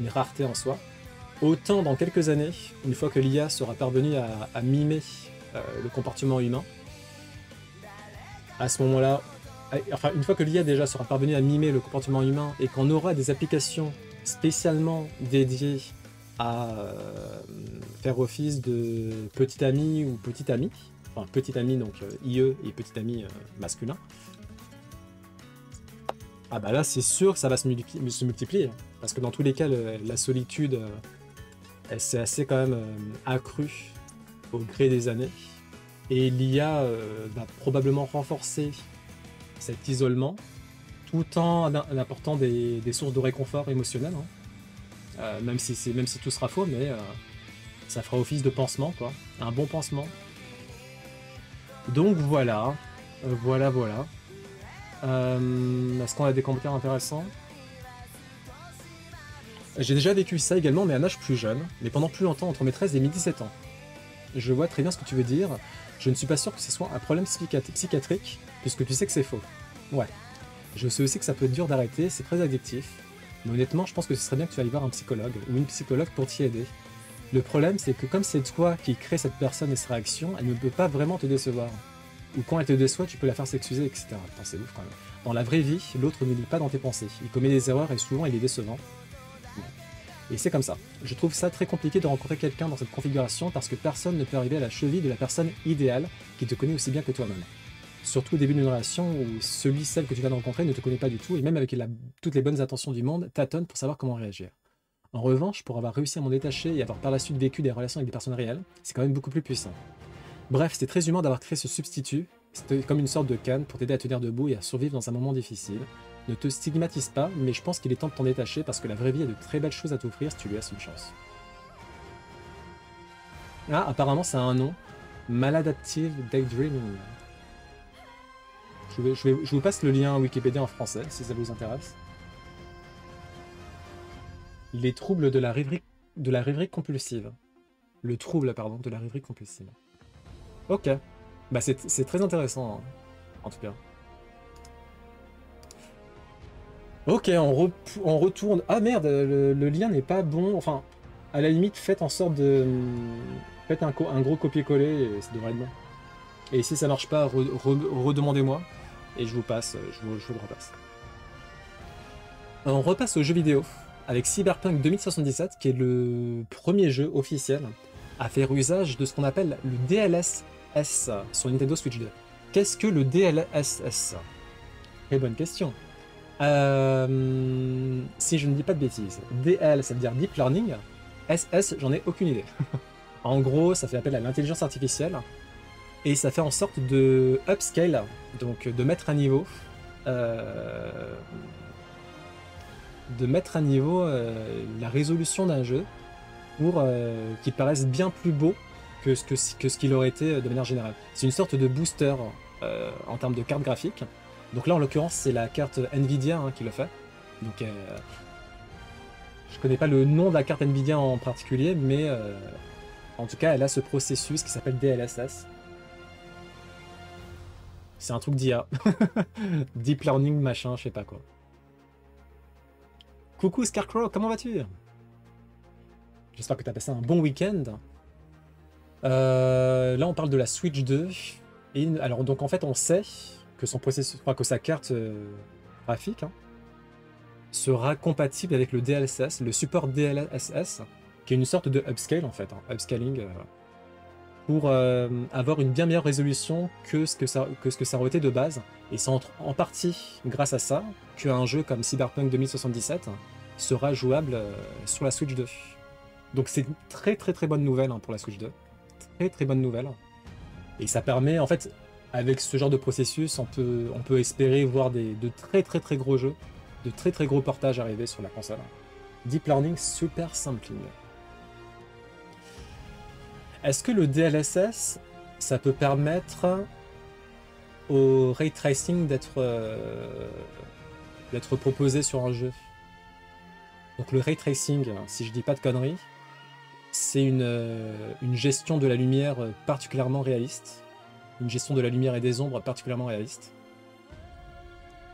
rareté en soi. Autant dans quelques années, une fois que l'IA sera parvenue à mimer le comportement humain, à ce moment-là, enfin une fois que l'IA déjà sera parvenue à mimer le comportement humain et qu'on aura des applications spécialement dédiées à faire office de petit ami ou petite amie, enfin petit ami donc IE et petit ami masculin, ah bah là c'est sûr que ça va se multiplier, parce que dans tous les cas la solitude elle s'est assez quand même accrue au gré des années, et l'IA va probablement renforcer cet isolement tout en apportant des sources de réconfort émotionnel, hein. Même si tout sera faux, mais ça fera office de pansement, quoi, un bon pansement. Donc voilà, voilà. Est-ce qu'on a des commentaires intéressants? J'ai déjà vécu ça également, mais à un âge plus jeune, mais pendant plus longtemps, entre mes 13 et mes 17 ans. Je vois très bien ce que tu veux dire, je ne suis pas sûr que ce soit un problème psychiatrique, puisque tu sais que c'est faux. Ouais, je sais aussi que ça peut être dur d'arrêter, c'est très addictif, mais honnêtement, je pense que ce serait bien que tu ailles voir un psychologue, ou une psychologue pour t'y aider. Le problème, c'est que comme c'est toi qui crée cette personne et ses réactions, elle ne peut pas vraiment te décevoir. Ou quand elle te déçoit, tu peux la faire s'excuser, etc. Putain, c'est ouf quand même. Dans la vraie vie, l'autre ne lit pas dans tes pensées. Il commet des erreurs et souvent il est décevant. Et c'est comme ça. Je trouve ça très compliqué de rencontrer quelqu'un dans cette configuration parce que personne ne peut arriver à la cheville de la personne idéale qui te connaît aussi bien que toi-même. Surtout au début d'une relation où celle que tu viens de rencontrer ne te connaît pas du tout et même avec toutes les bonnes intentions du monde, tâtonne pour savoir comment réagir. En revanche, pour avoir réussi à m'en détacher et avoir par la suite vécu des relations avec des personnes réelles, c'est quand même beaucoup plus puissant. Bref, c'était très humain d'avoir créé ce substitut, c'était comme une sorte de canne pour t'aider à tenir debout et à survivre dans un moment difficile. Ne te stigmatise pas, mais je pense qu'il est temps de t'en détacher parce que la vraie vie a de très belles choses à t'offrir si tu lui laisses une chance. Ah, apparemment ça a un nom. Maladaptive Daydreaming. Je vous passe le lien Wikipédia en français si ça vous intéresse. Les troubles de la rêverie compulsive. Le trouble, pardon, de la rêverie compulsive. Ok. Bah c'est très intéressant, hein, en tout cas. Ok, on retourne. Ah merde, le lien n'est pas bon. Enfin, à la limite, faites en sorte de... Faites un gros copier-coller et ça devrait être bon. Et si ça marche pas, redemandez-moi. Et je vous passe, je vous le repasse. On repasse au jeu vidéo avec Cyberpunk 2077, qui est le premier jeu officiel à faire usage de ce qu'on appelle le DLSS sur Nintendo Switch 2. Qu'est-ce que le DLSS? Très bonne question. Si je ne dis pas de bêtises, DL ça veut dire Deep Learning, SS j'en ai aucune idée. En gros, ça fait appel à l'intelligence artificielle et ça fait en sorte de upscale, donc de mettre à niveau, la résolution d'un jeu pour qu'il paraisse bien plus beau que ce qu'il aurait été de manière générale. C'est une sorte de booster en termes de carte graphique. Donc là, en l'occurrence, c'est la carte Nvidia qui le fait. Donc, je connais pas le nom de la carte Nvidia en particulier, mais en tout cas, elle a ce processus qui s'appelle DLSS. C'est un truc d'IA. Deep Learning, machin, je sais pas quoi. Coucou Scarecrow, comment vas-tu? J'espère que tu as passé un bon week-end. Là, on parle de la Switch 2. Et, alors, donc en fait, on sait que son processus, enfin, que sa carte graphique sera compatible avec le DLSS, le support DLSS, qui est une sorte de upscale en fait, upscaling, pour avoir une bien meilleure résolution que ce que ça aurait été de base. Et c'est en partie grâce à ça qu'un jeu comme Cyberpunk 2077 sera jouable sur la Switch 2. Donc c'est une très très très bonne nouvelle pour la Switch 2. Très très bonne nouvelle. Et ça permet en fait, avec ce genre de processus, on peut espérer voir de très très très gros jeux, de très très gros portages arriver sur la console. Deep Learning Super Sampling. Est-ce que le DLSS, ça peut permettre au Ray Tracing d'être proposé sur un jeu? Donc le Ray Tracing, si je dis pas de conneries, c'est une gestion de la lumière particulièrement réaliste. Une gestion de la lumière et des ombres particulièrement réaliste.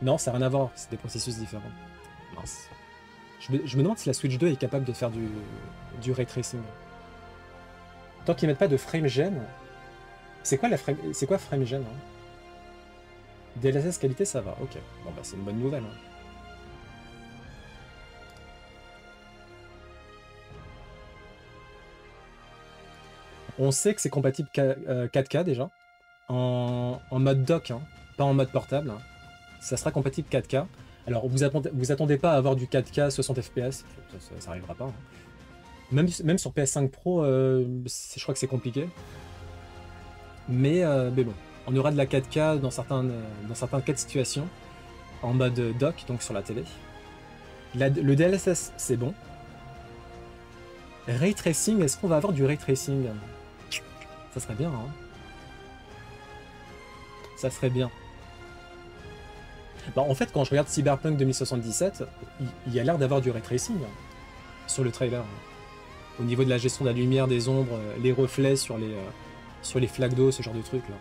Non, ça n'a rien à voir, c'est des processus différents. Mince. Je me demande si la Switch 2 est capable de faire du Ray Tracing. Tant qu'ils mettent pas de frame gen. C'est quoi frame gen DLSS qualité, ça va, ok. Bon bah c'est une bonne nouvelle. On sait que c'est compatible 4K déjà. En mode dock, pas en mode portable. Ça sera compatible 4K. Alors vous attendez pas à avoir du 4K 60 fps, ça arrivera pas. Même sur PS5 Pro, je crois que c'est compliqué. Mais bon, on aura de la 4K dans certains cas de situation, en mode dock, donc sur la télé. Le DLSS, c'est bon. Ray Tracing, est-ce qu'on va avoir du Ray Tracing? Ça serait bien, Ça serait bien. Bah, en fait, quand je regarde Cyberpunk 2077, il y a l'air d'avoir du Ray Tracing sur le trailer. Au niveau de la gestion de la lumière, des ombres, les reflets sur les flaques d'eau, ce genre de trucs là.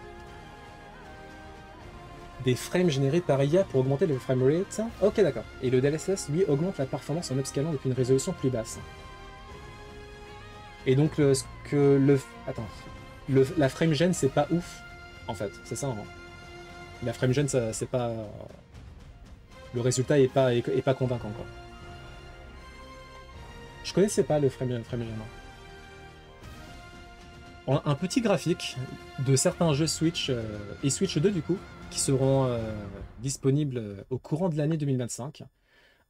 Des frames générés par IA pour augmenter le framerate. Ok, d'accord. Et le DLSS, lui, augmente la performance en upscalant avec une résolution plus basse. Et donc, la frame gen, c'est pas ouf, en fait. C'est ça, La frame gen, c'est pas... Le résultat est pas convaincant, quoi. Je connaissais pas le frame gen. Un petit graphique de certains jeux Switch et Switch 2 du coup, qui seront disponibles au courant de l'année 2025.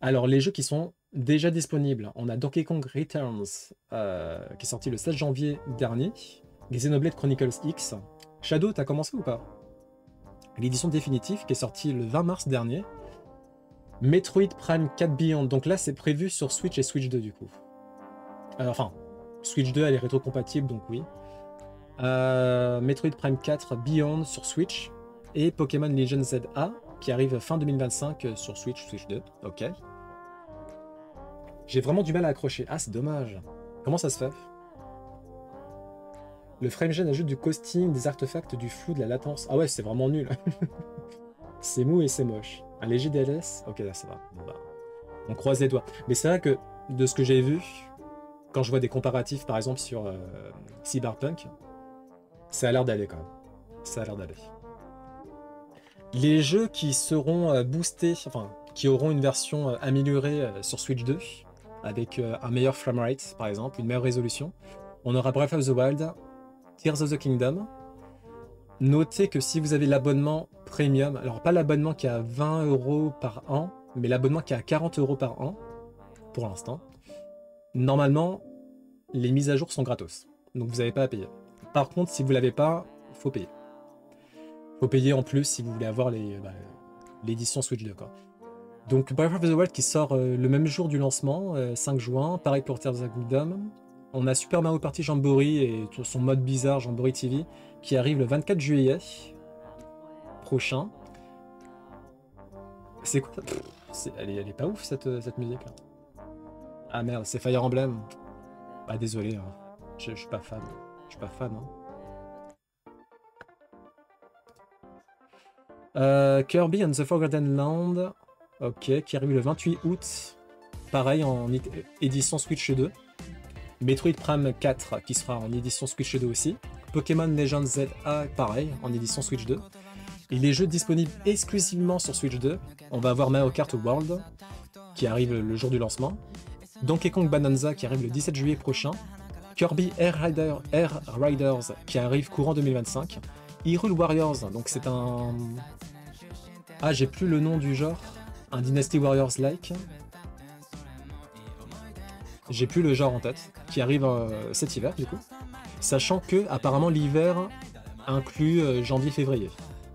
Alors les jeux qui sont déjà disponibles, on a Donkey Kong Returns qui est sorti le 16 janvier dernier, Xenoblade Chronicles X. Shadow, t'as commencé ou pas? L'édition définitive qui est sortie le 20 mars dernier. Metroid Prime 4 Beyond, donc là c'est prévu sur Switch et Switch 2 du coup. Enfin, Switch 2 elle est rétro-compatible donc oui. Metroid Prime 4 Beyond sur Switch et Pokémon Legends ZA qui arrive fin 2025 sur Switch 2, ok. J'ai vraiment du mal à accrocher, c'est dommage. Comment ça se fait? Le FrameGen ajoute du costing, des artefacts, du flou, de la latence. Ah ouais, c'est vraiment nul. C'est mou et c'est moche. Un léger DLS? Ok, là ça va. Bon, bah, On croise les doigts. Mais c'est vrai que de ce que j'ai vu, quand je vois des comparatifs par exemple sur Cyberpunk, ça a l'air d'aller quand même. Ça a l'air d'aller. Les jeux qui seront boostés, enfin qui auront une version améliorée sur Switch 2, avec un meilleur framerate par exemple, une meilleure résolution, on aura Breath of the Wild, Tears of the Kingdom. Notez que si vous avez l'abonnement premium, alors pas l'abonnement qui est à 20 € par an, mais l'abonnement qui est à 40 € par an, pour l'instant, normalement, les mises à jour sont gratos. Donc vous n'avez pas à payer. Par contre, si vous ne l'avez pas, il faut payer. Il faut payer en plus si vous voulez avoir l'édition Switch 2. Quoi. Donc Breath of the Wild qui sort le même jour du lancement, 5 juin. Pareil pour Tears of the Kingdom. On a Super Mario Party Jamboree et son mode bizarre Jamboree TV qui arrive le 24 juillet prochain. C'est quoi elle est pas ouf cette musique là. Ah merde, c'est Fire Emblem. Ah désolé, hein. Je suis pas fan. Je suis pas fan. Hein. Kirby and the Forgotten Land. Ok, qui arrive le 28 août. Pareil en édition Switch 2. Metroid Prime 4 qui sera en édition Switch 2 aussi. Pokémon Legends ZA pareil en édition Switch 2. Et les jeux disponibles exclusivement sur Switch 2, on va avoir Mario Kart World qui arrive le jour du lancement. Donkey Kong Bonanza qui arrive le 17 juillet prochain. Kirby Air Riders qui arrive courant 2025. Hyrule Warriors, donc c'est un... Ah j'ai plus le nom du genre. Un Dynasty Warriors-like. J'ai plus le genre en tête, qui arrive cet hiver du coup, sachant que apparemment l'hiver inclut janvier-février.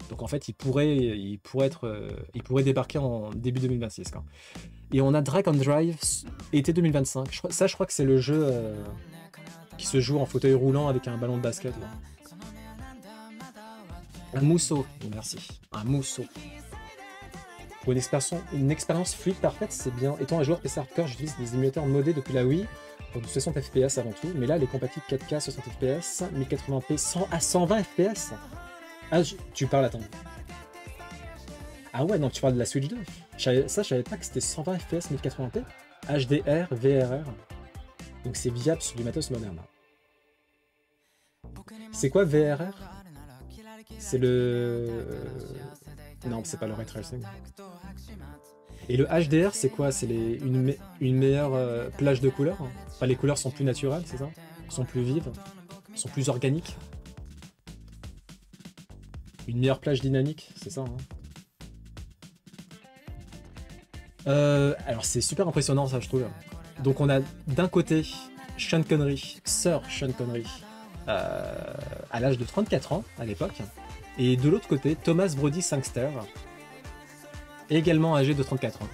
Donc en fait il pourrait débarquer en début 2026. Quoi. Et on a Drag on Drive été 2025. Je crois que c'est le jeu qui se joue en fauteuil roulant avec un ballon de basket. Là. Un mousseau, merci. Un mousseau. Pour une expérience fluide parfaite, c'est bien. Étant un joueur PC hardcore, j'utilise des émulateurs modés depuis la Wii pour du 60 fps avant tout, mais là, elle est compatible 4K 60 fps, 1080p 100 à 120 fps. Ah, tu parles, attends. Ah ouais, non, tu parles de la Switch 2. Je savais pas que c'était 120 fps 1080p. HDR, VRR. Donc c'est viable sur du matos moderne. C'est quoi VRR? C'est le... Non, c'est pas le ray tracing. Et le HDR, c'est quoi? C'est une meilleure plage de couleurs? Enfin, les couleurs sont plus naturelles, c'est ça? Sont plus vives? Sont plus organiques? Une meilleure plage dynamique, c'est ça, hein. Alors c'est super impressionnant ça je trouve. Donc on a d'un côté Sean Connery, Sir Sean Connery, à l'âge de 34 ans à l'époque, et de l'autre côté Thomas Brody Sangster, également âgé de 34 ans.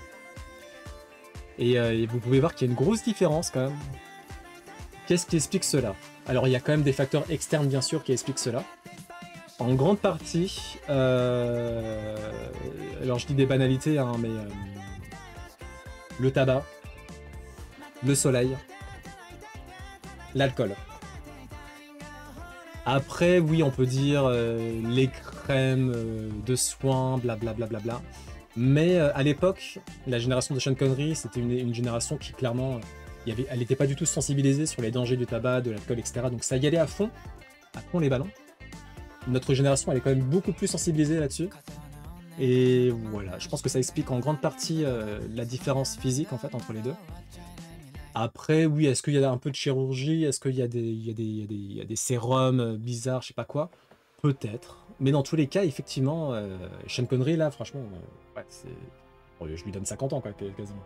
Et vous pouvez voir qu'il y a une grosse différence quand même. Qu'est-ce qui explique cela? Alors il y a quand même des facteurs externes bien sûr qui expliquent cela. En grande partie, alors je dis des banalités, hein, mais le tabac, le soleil, l'alcool. Après, oui, on peut dire les crèmes de soins, blablabla. Bla, bla, bla. Mais à l'époque, la génération de Sean Connery, c'était une génération qui clairement, elle n'était pas du tout sensibilisée sur les dangers du tabac, de l'alcool, etc. Donc ça y allait à fond les ballons. Notre génération, elle est quand même beaucoup plus sensibilisée là-dessus. Et voilà, je pense que ça explique en grande partie la différence physique en fait entre les deux. Après, oui, est-ce qu'il y a un peu de chirurgie? Est-ce qu'il y a des sérums bizarres, je sais pas quoi? Peut-être. Mais dans tous les cas, effectivement, Sean Connery, là, franchement, ouais, c'est... Bon, je lui donne 50 ans, quoi, quasiment.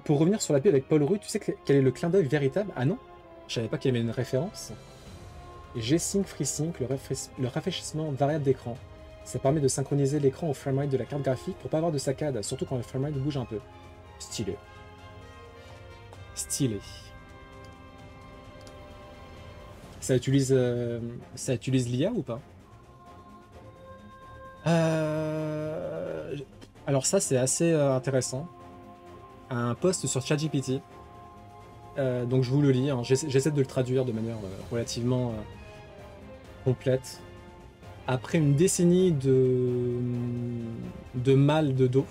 Pour revenir sur la paix avec Paul Rudd, tu sais quel est le clin d'œil véritable? Ah non? Je savais pas qu'il y avait une référence. G-Sync, FreeSync, le rafraîchissement variable d'écran. Ça permet de synchroniser l'écran au framerate de la carte graphique pour pas avoir de saccade, surtout quand le framerate bouge un peu. Stylé. Stylé. Ça utilise l'IA ou pas? Alors ça c'est assez intéressant. Un post sur ChatGPT. Donc je vous le lis, hein. J'essaie de le traduire de manière relativement complète. Après une décennie de mal de dos,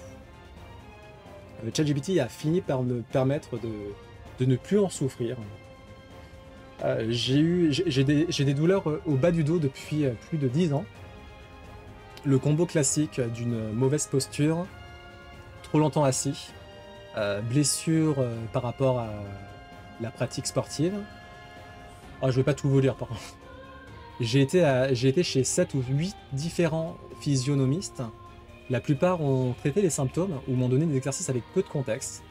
ChatGPT a fini par me permettre de ne plus en souffrir. J'ai des douleurs au bas du dos depuis plus de 10 ans. Le combo classique d'une mauvaise posture, trop longtemps assis, blessure par rapport à la pratique sportive. Oh, je vais pas tout vous lire par contre. J'ai été chez 7 ou 8 différents physionomistes. La plupart ont traité les symptômes ou m'ont donné des exercices avec peu de contexte.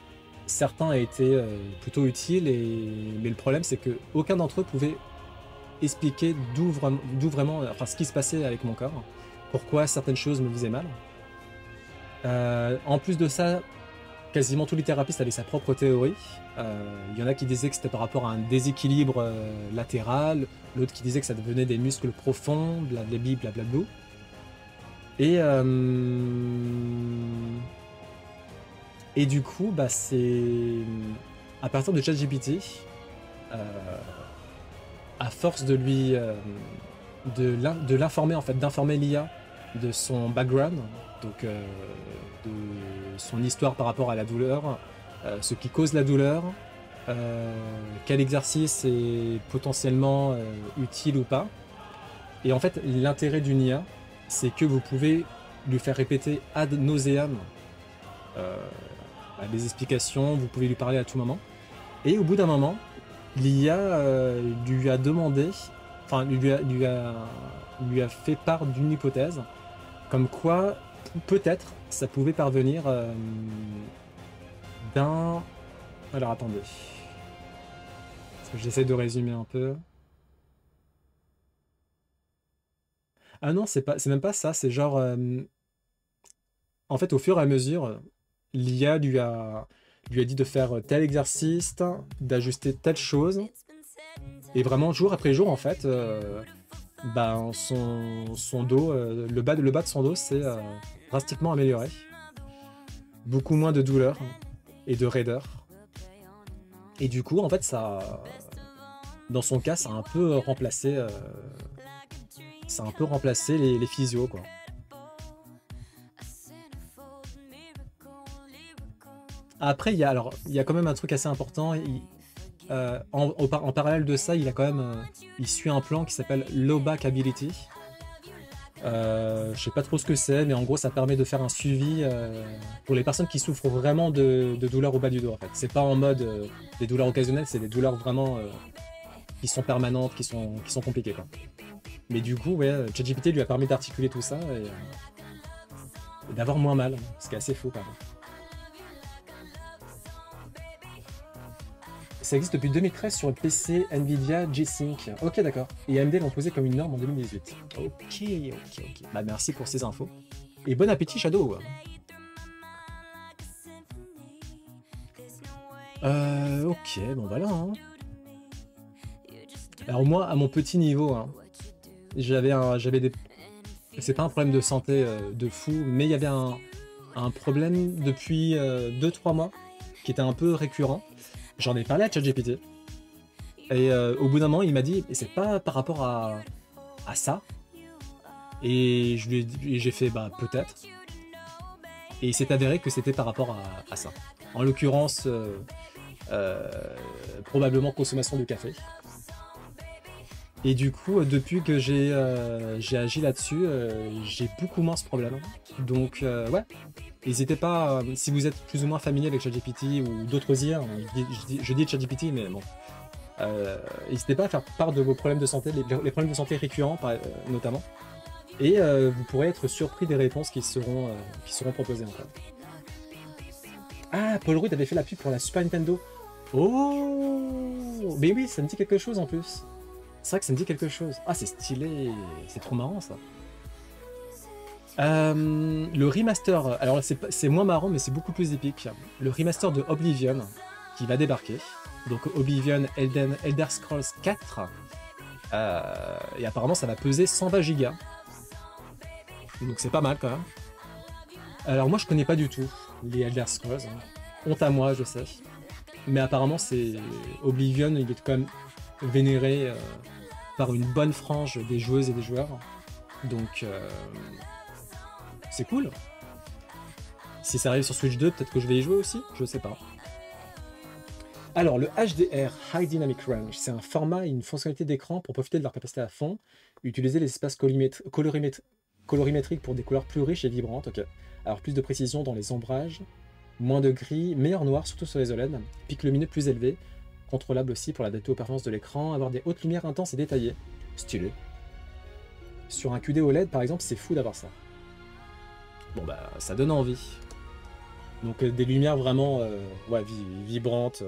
Certains a été plutôt utiles, mais le problème c'est que aucun d'entre eux pouvait expliquer d'où vraiment, enfin ce qui se passait avec mon corps, pourquoi certaines choses me faisaient mal. En plus de ça, quasiment tous les thérapeutes avaient sa propre théorie. Il y en a qui disaient que c'était par rapport à un déséquilibre latéral, l'autre qui disait que ça devenait des muscles profonds, blablabli, blablabla. Et du coup, bah c'est à partir de ChatGPT, à force de lui de l'informer en fait, d'informer l'IA de son background, donc de son histoire par rapport à la douleur, ce qui cause la douleur, quel exercice est potentiellement utile ou pas. Et en fait, l'intérêt d'une IA, c'est que vous pouvez lui faire répéter ad nauseam des explications, vous pouvez lui parler à tout moment. Et au bout d'un moment, l'IA lui a demandé, enfin lui a fait part d'une hypothèse, comme quoi peut-être ça pouvait parvenir d'un... Alors attendez, parce que j'essaie de résumer un peu. Ah non, c'est même pas ça, c'est genre... en fait, au fur et à mesure, l'IA lui a dit de faire tel exercice, d'ajuster telle chose, et vraiment, jour après jour, en fait, ben, son dos, le bas de son dos s'est drastiquement amélioré. Beaucoup moins de douleur et de raideur. Et du coup, en fait, ça... Dans son cas, ça a un peu remplacé... les physios, quoi. Après, il y a quand même un truc assez important. En parallèle de ça, il a quand même, il suit un plan qui s'appelle Low Back Ability. Je sais pas trop ce que c'est, mais en gros, ça permet de faire un suivi pour les personnes qui souffrent vraiment de douleurs au bas du dos. En fait, c'est pas en mode des douleurs occasionnelles, c'est des douleurs vraiment qui sont permanentes, qui sont compliquées, quoi. Mais du coup, ouais, ChatGPT lui a permis d'articuler tout ça et d'avoir moins mal, ce qui est assez fou, quand même. Ça existe depuis 2013 sur le PC Nvidia G-Sync. Ok, d'accord. Et AMD l'ont posé comme une norme en 2018. Ok. Bah merci pour ces infos. Et bon appétit, Shadow. Ok, bon voilà. Hein. Alors moi, à mon petit niveau, hein, j'avais des... C'est pas un problème de santé de fou, mais il y avait un problème depuis 2-3 mois qui était un peu récurrent. J'en ai parlé à ChatGPT et au bout d'un moment il m'a dit c'est pas par rapport à ça, et j'ai fait bah peut-être, et il s'est avéré que c'était par rapport à ça, en l'occurrence probablement consommation de café. Et du coup depuis que j'ai agi là-dessus, j'ai beaucoup moins ce problème, donc ouais. N'hésitez pas, si vous êtes plus ou moins familier avec ChatGPT ou d'autres IA, je dis ChatGPT, mais bon, n'hésitez pas à faire part de vos problèmes de santé, les problèmes de santé récurrents notamment, et vous pourrez être surpris des réponses qui seront proposées encore. Ah, Paul Rudd avait fait la pub pour la Super Nintendo. Oh, mais oui, ça me dit quelque chose en plus. C'est vrai que ça me dit quelque chose. Ah, c'est stylé, c'est trop marrant ça. Le remaster, alors c'est moins marrant mais c'est beaucoup plus épique. Le remaster de Oblivion qui va débarquer. Donc Oblivion Elder Scrolls 4. Et apparemment ça va peser 120 Go. Donc c'est pas mal quand même. Alors moi je connais pas du tout les Elder Scrolls. Hein. Honte à moi, je sais. Mais apparemment c'est Oblivion, il est quand même vénéré par une bonne frange des joueuses et des joueurs. Donc c'est cool. Si ça arrive sur Switch 2, peut-être que je vais y jouer aussi, je sais pas. Alors, le HDR, High Dynamic Range, c'est un format et une fonctionnalité d'écran pour profiter de leur capacité à fond, utiliser les espaces colorimétriques pour des couleurs plus riches et vibrantes, ok. Alors, plus de précision dans les ombrages, moins de gris, meilleur noir, surtout sur les OLED, pic lumineux plus élevé, contrôlable aussi pour l'adapter aux performances de l'écran, avoir des hautes lumières intenses et détaillées, stylé. Sur un QD OLED, par exemple, c'est fou d'avoir ça. Bon bah, ça donne envie. Donc des lumières vraiment ouais, vibrantes,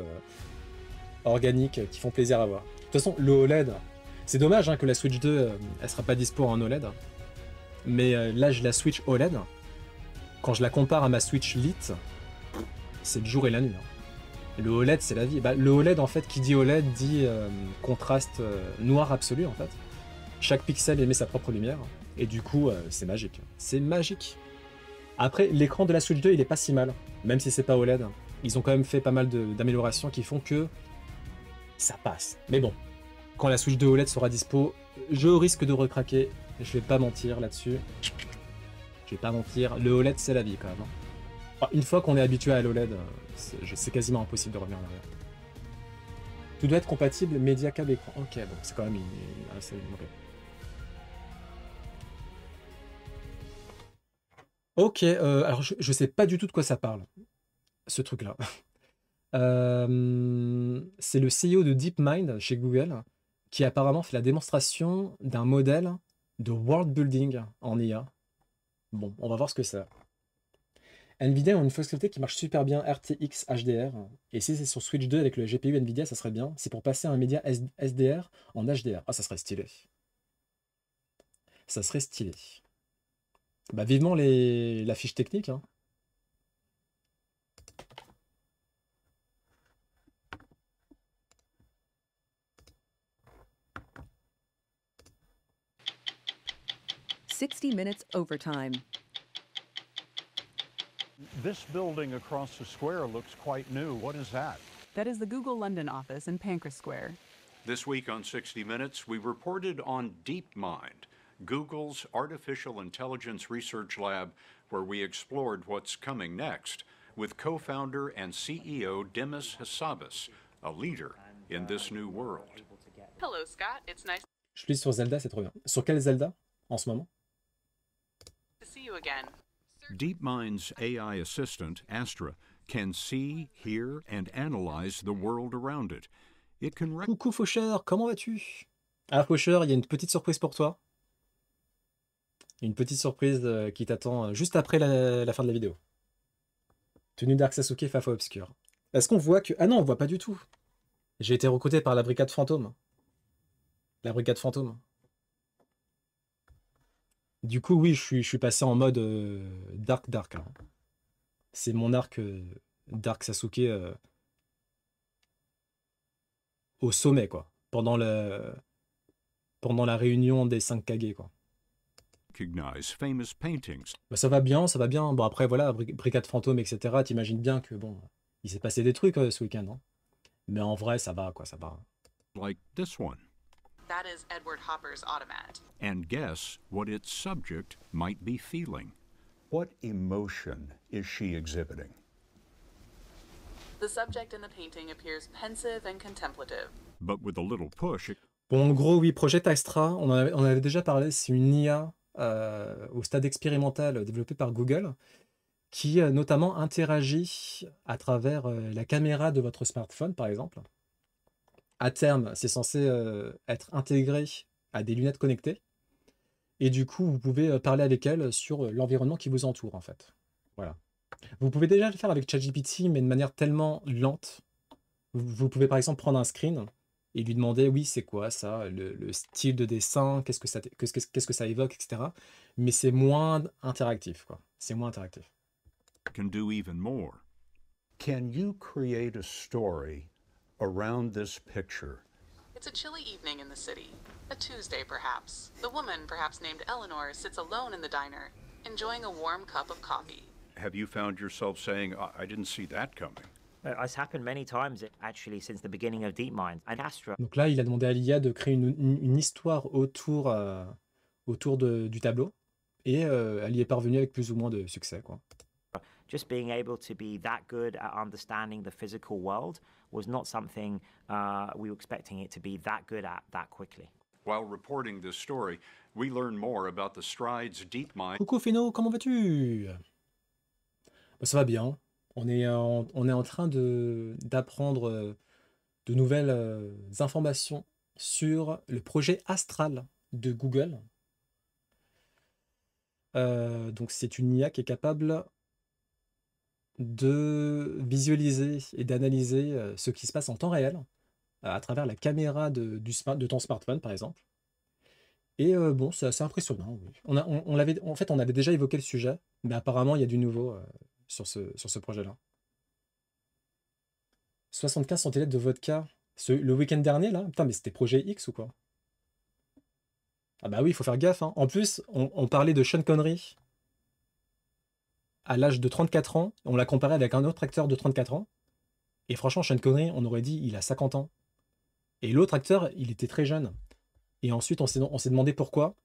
organiques, qui font plaisir à voir. De toute façon, le OLED, c'est dommage hein, que la Switch 2, elle sera pas dispo en OLED. Mais là, je la Switch OLED. Quand je la compare à ma Switch Lite, c'est le jour et la nuit. Hein. Le OLED, c'est la vie. Bah, le OLED, en fait, qui dit OLED, dit contraste noir absolu, en fait. Chaque pixel émet sa propre lumière. Et du coup, c'est magique. C'est magique. Après, l'écran de la Switch 2, il est pas si mal. Même si c'est pas OLED. Ils ont quand même fait pas mal d'améliorations qui font que ça passe. Mais bon, quand la Switch 2 OLED sera dispo, je risque de recraquer. Je vais pas mentir là-dessus. Je vais pas mentir. Le OLED, c'est la vie quand même. Hein. Enfin, une fois qu'on est habitué à l'OLED, c'est quasiment impossible de revenir en arrière. Tout doit être compatible média câble écran. Ok, bon, c'est quand même assez... Ok, alors je sais pas du tout de quoi ça parle, ce truc-là. C'est le CEO de DeepMind chez Google qui apparemment fait la démonstration d'un modèle de world building en IA. Bon, on va voir ce que c'est. Nvidia a une fonctionnalité qui marche super bien, RTX HDR. Et si c'est sur Switch 2 avec le GPU Nvidia, ça serait bien. C'est pour passer un média SDR en HDR. Ah, ça serait stylé. Ça serait stylé. Bah vivement la fiche technique. Hein. "60 Minutes Overtime." This building across the square looks quite new. What is that? That is the Google London office in Pancras Square. This week on 60 Minutes, we reported on DeepMind, Google's artificial intelligence research lab, where we explored what's coming next with co-founder and CEO Demis Hassabis, a leader in this new world. Hello, Scott. It's nice Je suis sur Zelda, c'est trop bien. Sur quel Zelda en ce moment? to see you again. DeepMind's AI assistant, Astra, can see, hear, and analyze the world around it. It can Coucou Faucheur, comment vas-tu? Ah Faucheur, il y a une petite surprise pour toi. Une petite surprise qui t'attend juste après la fin de la vidéo. Tenue Dark Sasuke Fafa Obscur. Est-ce qu'on voit que... Ah non, on voit pas du tout. J'ai été recruté par la brigade fantôme. La brigade fantôme. Du coup, oui, je suis passé en mode Dark. Hein. C'est mon arc Dark Sasuke au sommet, quoi. Pendant la réunion des 5 Kage, quoi. famous paintings. Bah, ça va bien. Bon, après, voilà, brigade fantôme, etc. T'imagines bien que, bon, il s'est passé des trucs ce week-end, hein. Mais en vrai, ça va, quoi, ça va. Like this one. That is Edward Hopper's automat. And guess what its subject might be feeling. What emotion is she exhibiting? The subject in the painting appears pensive and contemplative. But with a little push, Bon, en gros, oui, Project Astra, on en avait déjà parlé, c'est une IA au stade expérimental développée par Google qui notamment interagit à travers la caméra de votre smartphone, par exemple. À terme, c'est censé être intégré à des lunettes connectées. Et du coup, vous pouvez parler avec elle sur l'environnement qui vous entoure, en fait. Voilà. Vous pouvez déjà le faire avec ChatGPT, mais de manière tellement lente. Vous pouvez par exemple prendre un screen et lui demander, oui, c'est quoi ça, le style de dessin, qu'est-ce que ça évoque, etc. Mais c'est moins interactif, quoi. C'est moins interactif. can do even more. Can you create a story around this picture? It's a chilly evening in the city. A Tuesday, perhaps. The woman, perhaps named Eleanor, sits alone in the diner, enjoying a warm cup of coffee. Have you found yourself saying, I didn't see that coming? It's happened many times, actually, since the beginning of DeepMind. And Astra. Donc là, il a demandé à l'IA de créer une histoire autour du tableau. Et elle y est parvenue avec plus ou moins de succès, quoi. just being able to be that good at understanding the physical world was not something we were expecting it to be that good at that quickly. While reporting this story, we learn more about the strides DeepMind. Coucou Feno, comment vas-tu? Bah, ça va bien. On est en train d'apprendre de nouvelles informations sur le projet Astral de Google. Donc c'est une IA qui est capable de visualiser et d'analyser ce qui se passe en temps réel à travers la caméra de ton smartphone, par exemple. Et bon, c'est assez impressionnant, oui. En fait, on avait déjà évoqué le sujet, mais apparemment, il y a du nouveau sur ce projet-là. 75 centilitres de vodka. Le week-end dernier, là? Putain, mais c'était projet X ou quoi? Ah bah oui, il faut faire gaffe, hein. En plus, on parlait de Sean Connery à l'âge de 34 ans. On l'a comparé avec un autre acteur de 34 ans. Et franchement, Sean Connery, on aurait dit il a 50 ans. Et l'autre acteur, il était très jeune. Et ensuite, on s'est demandé pourquoi.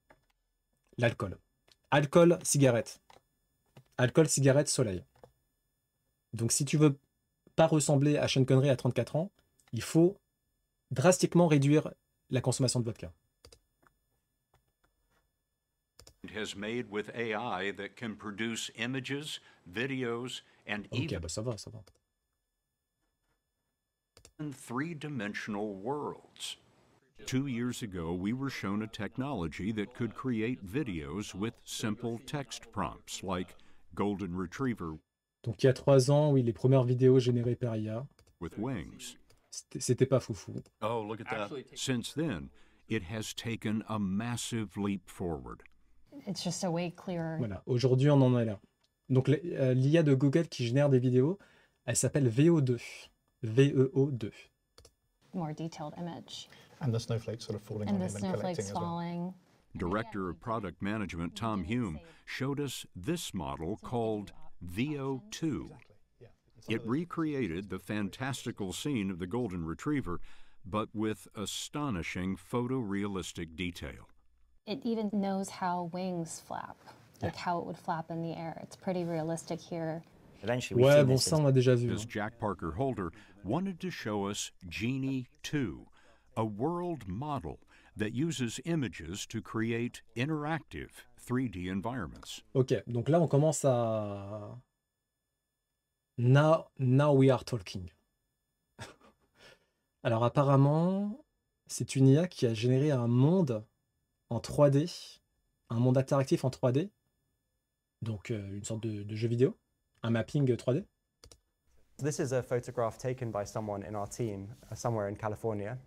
L'alcool. Alcool, cigarette. Alcool, cigarette, soleil. Donc si tu veux pas ressembler à Sean Connery à 34 ans, il faut drastiquement réduire la consommation de vodka. Has made with AI that can produce images, videos, and Ok, bah ça va, ça va. even three-dimensional worlds. 2 years ago, we were shown a technology that could create videos with simple text prompts like Golden Retriever Donc il y a 3 ans, oui, les premières vidéos générées par IA, with wings. c'était pas foufou. Oh, look at that. Since then, it has taken a massive leap forward. It's just a way clearer. Voilà, aujourd'hui on en est là. Donc l'IA de Google qui génère des vidéos, elle s'appelle VO2. VEO2. More detailed image. And the snowflakes sort of falling And on the him and collecting snowflakes as well. falling. Director of Product Management Tom Hume showed us this model called VO2. It recreated the fantastical scene of the Golden Retriever, but with astonishing photorealistic detail. It even knows how wings flap, like how it would flap in the air. It's pretty realistic here. Eventually, Ouais, bon, ça on a déjà vu. As Jack Parker Holder wanted to show us Genie 2, a world model that uses images to create interactive 3D environments. Ok, donc là on commence à... Now we are talking. Alors apparemment, c'est une IA qui a généré un monde en 3D, un monde interactif en 3D, donc une sorte de jeu vidéo, un mapping 3D. This is a photograph taken by someone in our team somewhere in California.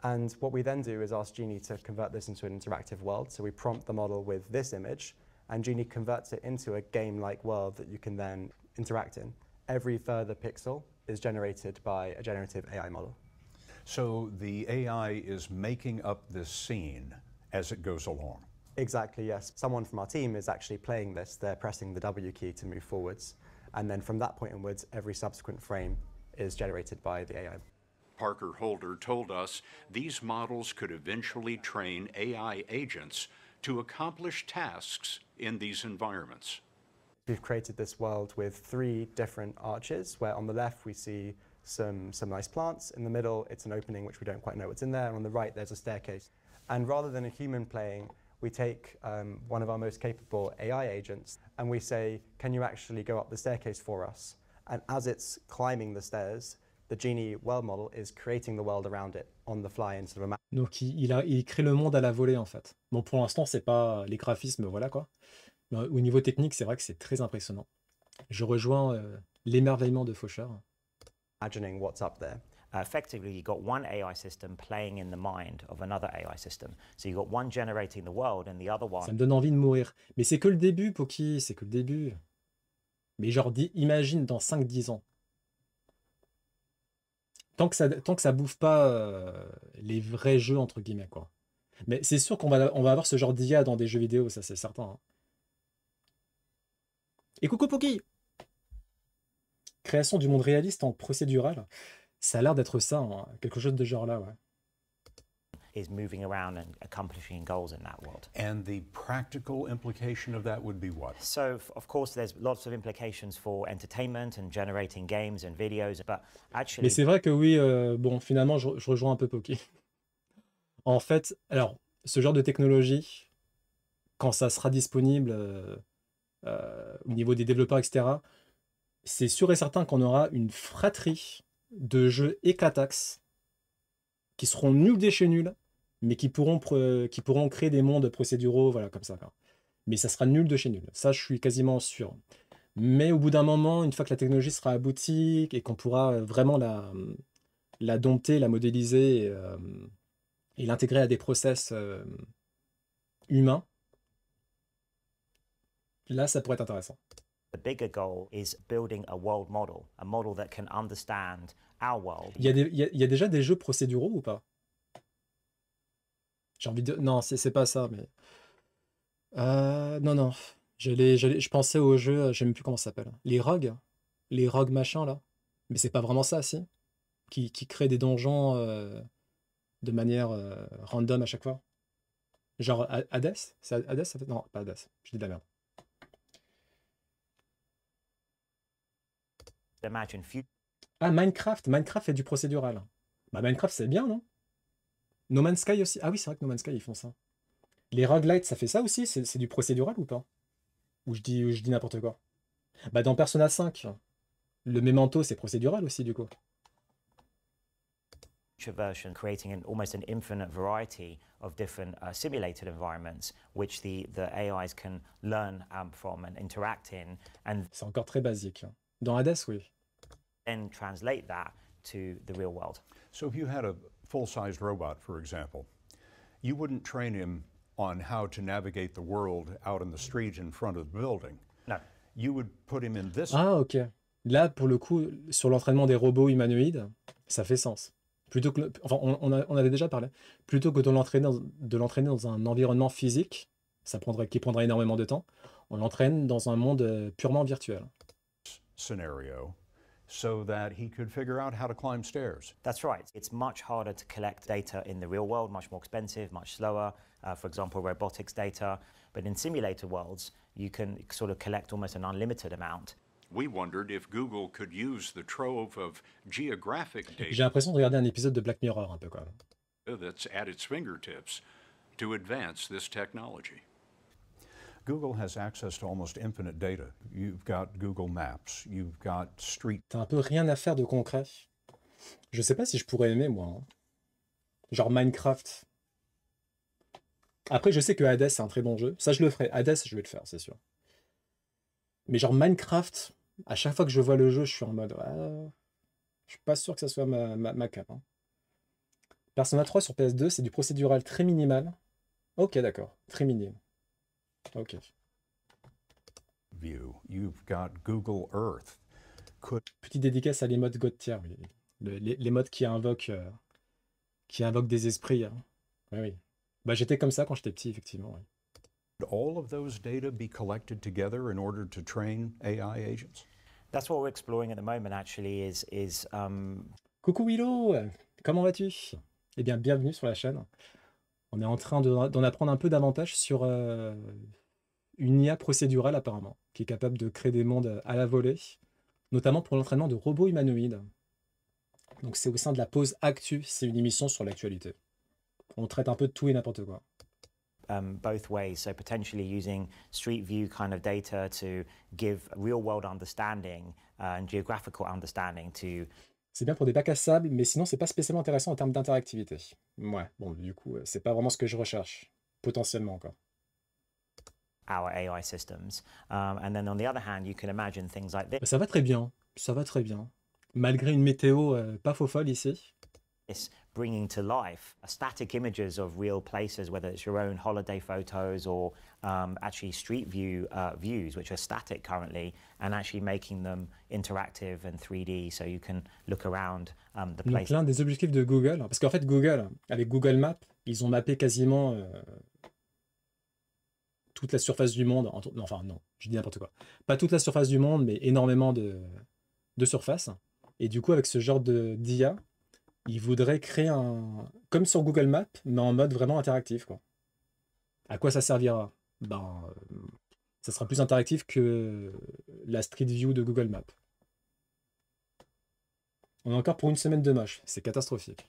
And what we then do is ask Genie to convert this into an interactive world. So we prompt the model with this image, and Genie converts it into a game-like world that you can then interact in. Every further pixel is generated by a generative AI model. So the AI is making up this scene as it goes along. Exactly, yes. Someone from our team is actually playing this. They're pressing the W key to move forwards. And then from that point onwards, every subsequent frame is generated by the AI. Parker Holder told us these models could eventually train AI agents to accomplish tasks in these environments. We've created this world with 3 different arches, where on the left we see some nice plants. In the middle, it's an opening which we don't quite know what's in there. And on the right, there's a staircase. And rather than a human playing, we take one of our most capable AI agents and we say, can you actually go up the staircase for us? And as it's climbing the stairs, the Genie world model is creating the world around it on the fly instead of a map. Donc il crée le monde à la volée en fait. Bon, pour l'instant, c'est pas les graphismes, voilà quoi. Mais au niveau technique, c'est vrai que c'est très impressionnant. Je rejoins l'émerveillement de Faucheur. Imagining what's up there. Effectively, you've got one AI system playing in the mind of another AI system. So you've got one generating the world and the other one. Ça me donne envie de mourir. Mais c'est que le début, Poki, c'est que le début. Mais genre, imagine dans 5-10 ans. Tant que ça bouffe pas les vrais jeux, entre guillemets, quoi. Mais c'est sûr qu'on va avoir ce genre d'IA dans des jeux vidéo, ça c'est certain. Hein. Et coucou Poki! Création du monde réaliste en procédural. Ça a l'air d'être ça, hein, quelque chose de genre là, ouais. is moving around and accomplishing goals in that world. And the practical implication of that would be what? So, of course, there's lots of implications for entertainment and generating games and videos, but actually... Mais c'est vrai que oui, bon, finalement, je rejoins un peu Poké. En fait, alors, ce genre de technologie, quand ça sera disponible au niveau des développeurs, etc., c'est sûr et certain qu'on aura une fratrie de jeux éclataxes qui seront nuls de chez nuls, mais qui pourront créer des mondes procéduraux, voilà, comme ça. Mais ça sera nul de chez nul. Ça, je suis quasiment sûr. Mais au bout d'un moment, une fois que la technologie sera aboutie et qu'on pourra vraiment la dompter, la modéliser et l'intégrer à des process humains, là, ça pourrait être intéressant. The bigger goal is building a world model, a model that can understand our world. Il y a déjà des jeux procéduraux ou pas? J'ai envie de... Non, c'est pas ça, mais... non. Je pensais au jeu, je sais même plus comment ça s'appelle. Les rogues machin, là. Mais c'est pas vraiment ça, si? Qui crée des donjons de manière random à chaque fois. Genre Hades? C'est Hades, ça fait... Non, pas Hades. Je dis de la merde. Ah, Minecraft. Minecraft fait du procédural. Bah, Minecraft, c'est bien, non? No Man's Sky aussi. Ah oui, c'est vrai que No Man's Sky, ils font ça. Les roguelites, ça fait ça aussi? C'est du procédural ou pas? Ou je dis n'importe quoi? Bah, dans Persona 5, le Memento, c'est procédural aussi, du coup. Version creating almost an infinite variety of different simulated environments which the AIs can learn from and interact in, and c'est encore très basique. Dans Hades, oui. Then translate that to the real world. So if you had a full-sized robot, for example, you wouldn't train him on how to navigate the world out in the street in front of the building. No. You would put him in this. Ah, ok. Là, pour le coup, sur l'entraînement des robots humanoïdes, ça fait sens. Plutôt que, enfin, on avait déjà parlé. Plutôt que de l'entraîner dans un environnement physique, qui prendrait énormément de temps, on l'entraîne dans un monde purement virtuel. Scenario, so that he could figure out how to climb stairs. That's right. It's much harder to collect data in the real world, much more expensive, much slower. For example, robotics data. But in simulator worlds, you can sort of collect almost an unlimited amount. We wondered if Google could use the trove of geographic data J'ai l'impression de regarder un épisode de Black Mirror un peu quand même. That's at its fingertips to advance this technology. Google has access to almost infinite data. You've got Google Maps, you've got Street. T'as un peu rien à faire de concret. Je sais pas si je pourrais aimer, moi. Genre Minecraft. Après, je sais que Hades, c'est un très bon jeu. Ça, je le ferai. Hades, je vais le faire, c'est sûr. Mais genre Minecraft, à chaque fois que je vois le jeu, je suis en mode... je suis pas sûr que ça soit ma cape. Hein. Persona 3 sur PS2, c'est du procédural très minimal. Ok, d'accord. Très minime. Ok. View. You've got Google Earth. Petite dédicace à l'émote God Tier, oui. L'émote qui invoque des esprits. Hein. Oui. Bah, j'étais comme ça quand j'étais petit, effectivement. Oui. Would all of those data be collected together in order to train AI agents? That's what we're exploring at the moment, actually, Coucou Willow, comment vas-tu? Eh bien, bienvenue sur la chaîne. On est en train d'en apprendre un peu davantage sur une IA procédurale, apparemment, qui est capable de créer des mondes à la volée, notamment pour l'entraînement de robots humanoïdes. Donc c'est au sein de la pause Actu, c'est une émission sur l'actualité. On traite un peu de tout et n'importe quoi. Both ways, so potentially using Street View kind of data to give real-world understanding and geographical understanding to... C'est bien pour des bacs à sable, mais sinon c'est pas spécialement intéressant en termes d'interactivité. Ouais, bon, du coup, c'est pas vraiment ce que je recherche, potentiellement encore. Our AI systems. And then on the other hand, you can imagine things like this. Ça va très bien, ça va très bien. Malgré une météo pas faux folle ici. Bringing to life static images of real places, whether it's your own holiday photos or actually street view views, which are static currently, and actually making them interactive and 3D, so you can look around the place. Donc l'un des objectifs de Google, parce qu'en fait Google, avec Google Maps, ils ont mappé quasiment toute la surface du monde. Enfin non, je dis n'importe quoi. Pas toute la surface du monde, mais énormément de surface. Et du coup, avec ce genre d'IA, Ils voudraient créer un... Comme sur Google Maps, mais en mode vraiment interactif, quoi. À quoi ça servira? Ben, ça sera plus interactif que la Street View de Google Maps. On est encore pour une semaine de moche. C'est catastrophique.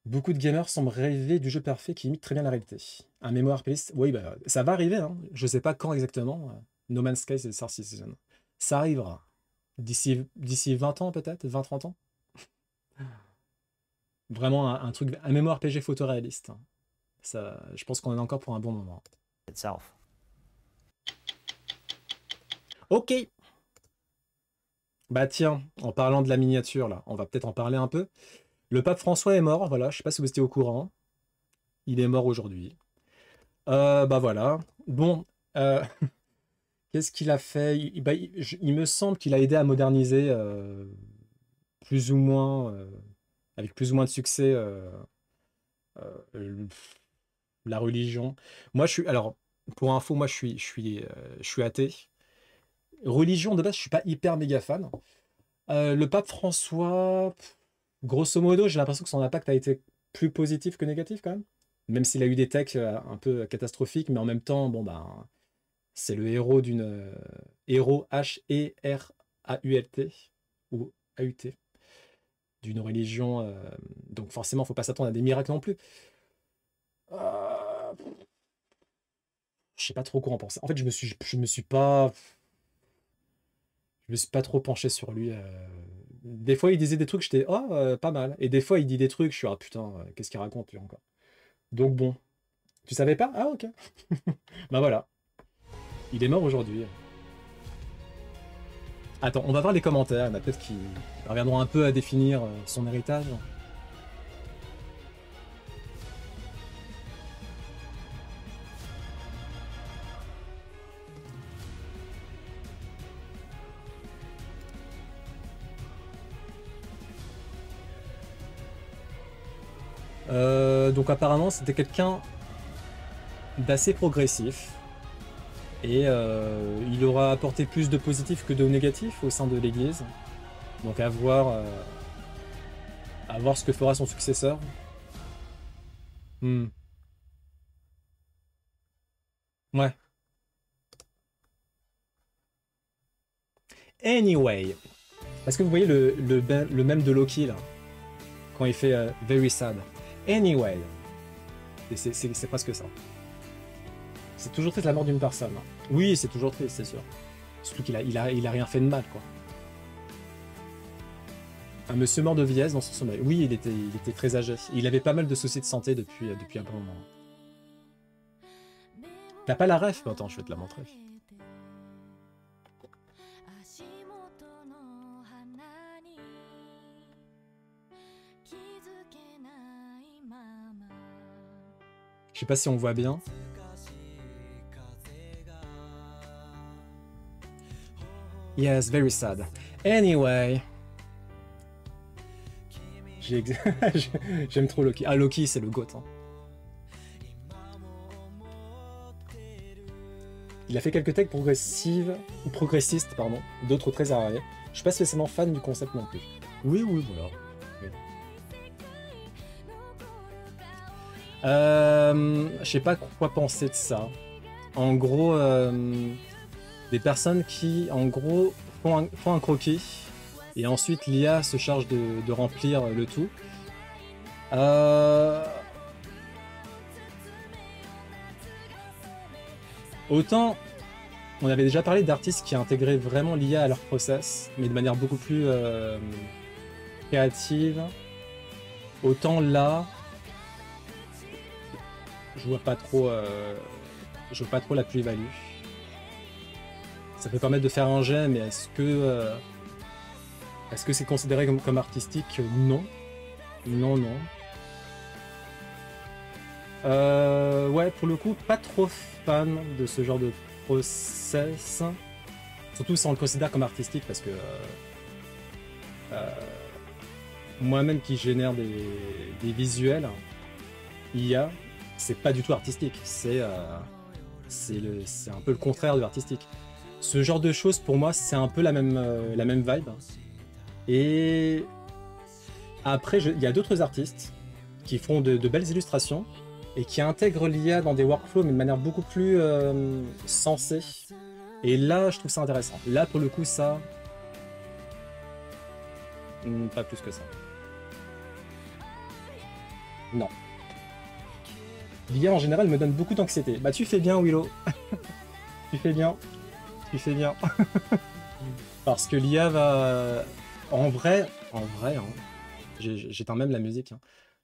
Beaucoup de gamers semblent rêver du jeu parfait qui imite très bien la réalité. Un mémoire playlist, oui, bah, ça va arriver, hein. Je sais pas quand exactement. No Man's Sky, c'est Star Citizen. Ça arrivera. D'ici 20 ans, peut-être 20-30 ans. Vraiment un truc, un mémoire RPG photoréaliste. Ça, je pense qu'on en est encore pour un bon moment. Itself. Ok. Bah tiens, en parlant de la miniature, là, on va peut-être en parler un peu. Le pape François est mort, voilà, je sais pas si vous étiez au courant. Il est mort aujourd'hui. Bah voilà. Bon, qu'est-ce qu'il a fait? Il me semble qu'il a aidé à moderniser plus ou moins, avec plus ou moins de succès, la religion. Moi, je suis, alors, pour info, moi, je suis athée. Religion, de base, je suis pas hyper méga fan. Le pape François... Grosso modo, j'ai l'impression que son impact a été plus positif que négatif quand même. Même s'il a eu des techs un peu catastrophiques, mais en même temps, bon ben, c'est le héros d'une héros H-E-R-A-U-L-T ou A-U-T d'une religion. Donc forcément, faut pas s'attendre à des miracles non plus. Je sais pas trop quoi en penser. En fait, je me suis pas trop penché sur lui. Des fois, il disait des trucs, j'étais pas mal. Et des fois, il dit des trucs, je suis putain, qu'est-ce qu'il raconte lui encore? Donc bon, tu savais pas? Ah ok. Bah voilà, il est mort aujourd'hui. Attends, on va voir les commentaires. Il y en a peut-être qui reviendront un peu à définir son héritage. Donc apparemment c'était quelqu'un d'assez progressif et il aura apporté plus de positif que de négatif au sein de l'église. Donc à voir ce que fera son successeur. Ouais. Anyway, est-ce que vous voyez le mème de Loki là, quand il fait very sad. Anyway, c'est presque ça. C'est toujours triste la mort d'une personne. Oui, c'est toujours triste, c'est sûr. Surtout qu'il a rien fait de mal, quoi. Un monsieur mort de vieillesse dans son sommeil. Oui, il était très âgé. Il avait pas mal de soucis de santé depuis un bon moment. T'as pas la ref? Attends, je vais te la montrer. Je sais pas si on voit bien. Yes, very sad. Anyway. J'aime trop Loki. Ah, Loki, c'est le GOAT. Hein. Il a fait quelques techs progressistes, pardon, d'autres très arriérés. Je suis pas spécialement fan du concept non plus. Oui, voilà. Je sais pas quoi penser de ça. En gros, des personnes qui, en gros, font un croquis et ensuite l'IA se charge de remplir le tout. Autant, on avait déjà parlé d'artistes qui intégraient vraiment l'IA à leur process, mais de manière beaucoup plus créative. Autant là, je vois pas trop la plus-value. Ça peut permettre de faire un jet, mais est-ce que c'est considéré comme artistique? Non. Non. Ouais, pour le coup, pas trop fan de ce genre de process. Surtout si on le considère comme artistique, parce que moi-même qui génère des visuels, IA, c'est pas du tout artistique. C'est un peu le contraire de l'artistique. Ce genre de choses, pour moi, c'est un peu la même vibe. Et après, il y a d'autres artistes qui font de belles illustrations et qui intègrent l'IA dans des workflows, mais de manière beaucoup plus sensée. Et là, je trouve ça intéressant. Là, pour le coup, ça... pas plus que ça. Non. L'IA, en général, me donne beaucoup d'anxiété. Bah, tu fais bien, Willow. Tu fais bien. Tu fais bien. Parce que l'IA va... En vrai, hein, j'éteins même la musique. Hein.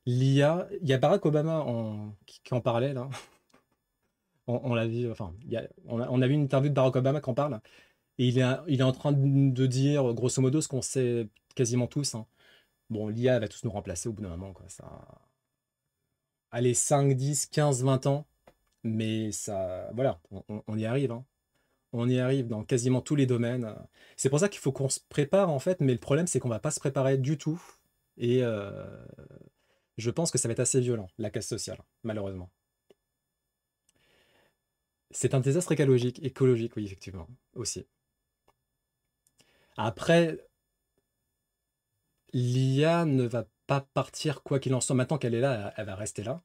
L'IA... Il y a Barack Obama qui en parlait, là. On l'a vu, enfin, on a vu une interview de Barack Obama qui en parle. Et il est en train de dire, grosso modo, ce qu'on sait quasiment tous. Hein. Bon, l'IA va tous nous remplacer au bout d'un moment, quoi. Ça... Allez, 5, 10, 15, 20 ans. Mais ça... Voilà, on y arrive, hein. On y arrive dans quasiment tous les domaines. C'est pour ça qu'il faut qu'on se prépare, en fait. Mais le problème, c'est qu'on va pas se préparer du tout. Et je pense que ça va être assez violent, la casse sociale, malheureusement. C'est un désastre écologique, oui, effectivement, aussi. Après, l'IA ne va pas partir quoi qu'il en soit. Maintenant qu'elle est là, elle va rester là.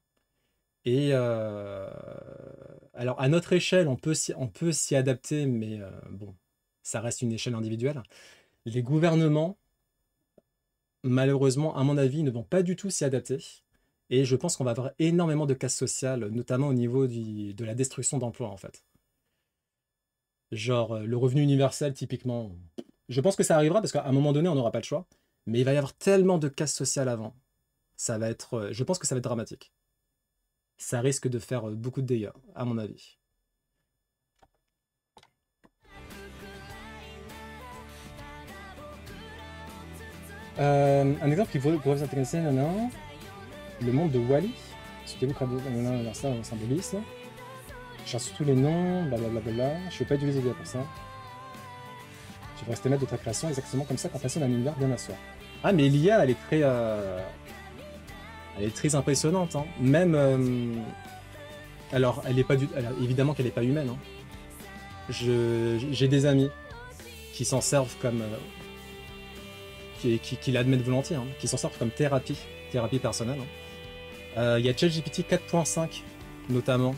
Et alors, à notre échelle, on peut s'y adapter, mais bon, ça reste une échelle individuelle. Les gouvernements, malheureusement, à mon avis, ne vont pas du tout s'y adapter. Et je pense qu'on va avoir énormément de casse sociale, notamment au niveau de la destruction d'emplois, en fait. Genre, le revenu universel, typiquement. Je pense que ça arrivera, parce qu'à un moment donné, on n'aura pas le choix. Mais il va y avoir tellement de casse sociale avant. Ça va être... je pense que ça va être dramatique. Ça risque de faire beaucoup de dégâts, à mon avis. Un exemple qui pourrait s'intéresser, le monde de Wall-E. Ça symbolise. Je cherche tous les noms, blablabla. Je ne vais pas utiliser l'IA pour ça. Tu vas rester maître de ta création exactement comme ça quand passer d'un univers bien à soi. Ah, mais l'IA, elle est très impressionnante. Hein. Même. Alors, elle est pas évidemment qu'elle n'est pas humaine. Hein. J'ai des amis qui s'en servent comme. Qui l'admettent volontiers, hein, qui s'en servent comme thérapie personnelle. Hein. Y a ChatGPT 4.5 notamment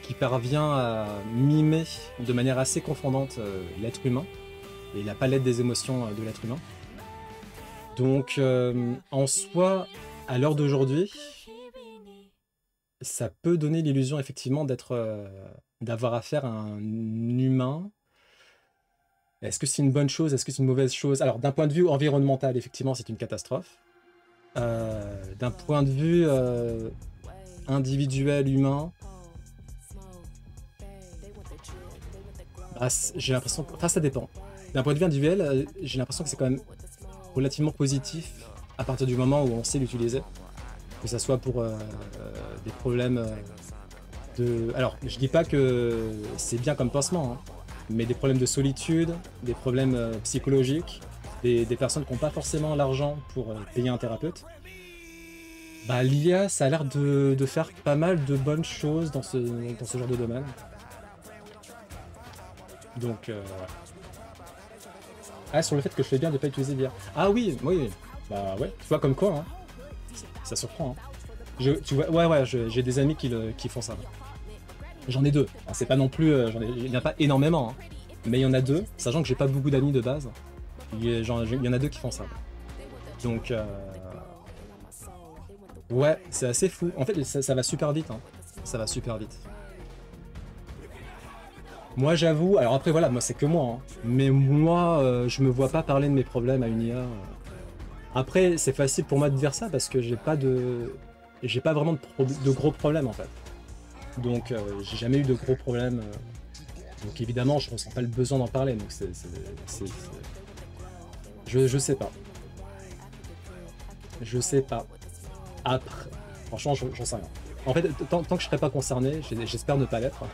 qui parvient à mimer de manière assez confondante l'être humain et la palette des émotions de l'être humain. Donc en soi, à l'heure d'aujourd'hui, ça peut donner l'illusion effectivement d'avoir affaire à un humain. Est-ce que c'est une bonne chose? Est-ce que c'est une mauvaise chose? Alors d'un point de vue environnemental, effectivement, c'est une catastrophe. D'un point de vue individuel, humain, j'ai l'impression que... Enfin, ça dépend. D'un point de vue individuel, j'ai l'impression que c'est quand même relativement positif à partir du moment où on sait l'utiliser. Que ça soit pour des problèmes de... Alors, je dis pas que c'est bien comme pansement, hein, mais des problèmes de solitude, des problèmes psychologiques, des personnes qui n'ont pas forcément l'argent pour payer un thérapeute. Bah, l'IA, ça a l'air de faire pas mal de bonnes choses dans ce genre de domaine. Donc, ah, sur le fait que je fais bien de ne pas utiliser l'IA. Ah oui, bah ouais, tu vois comme quoi, hein. Ça surprend. Hein. Tu vois, ouais, j'ai des amis qui font ça. J'en ai deux. Alors, c'est pas non plus, il n'y en a pas énormément, hein. Mais il y en a deux, sachant que j'ai pas beaucoup d'amis de base. Il y en a deux qui font ça. Donc, ouais, c'est assez fou. En fait, ça va super vite. Hein. Ça va super vite. Moi, j'avoue, alors après, voilà, moi, c'est que moi. Hein. Mais moi, je me vois pas parler de mes problèmes à une IA. Après, c'est facile pour moi de dire ça parce que j'ai pas vraiment de gros problèmes, en fait. Donc, j'ai jamais eu de gros problèmes. Donc, évidemment, je ressens pas le besoin d'en parler. Donc, je sais pas. Je sais pas. Après, franchement, j'en sais rien. En fait, tant que je serai pas concerné, j'espère ne pas l'être.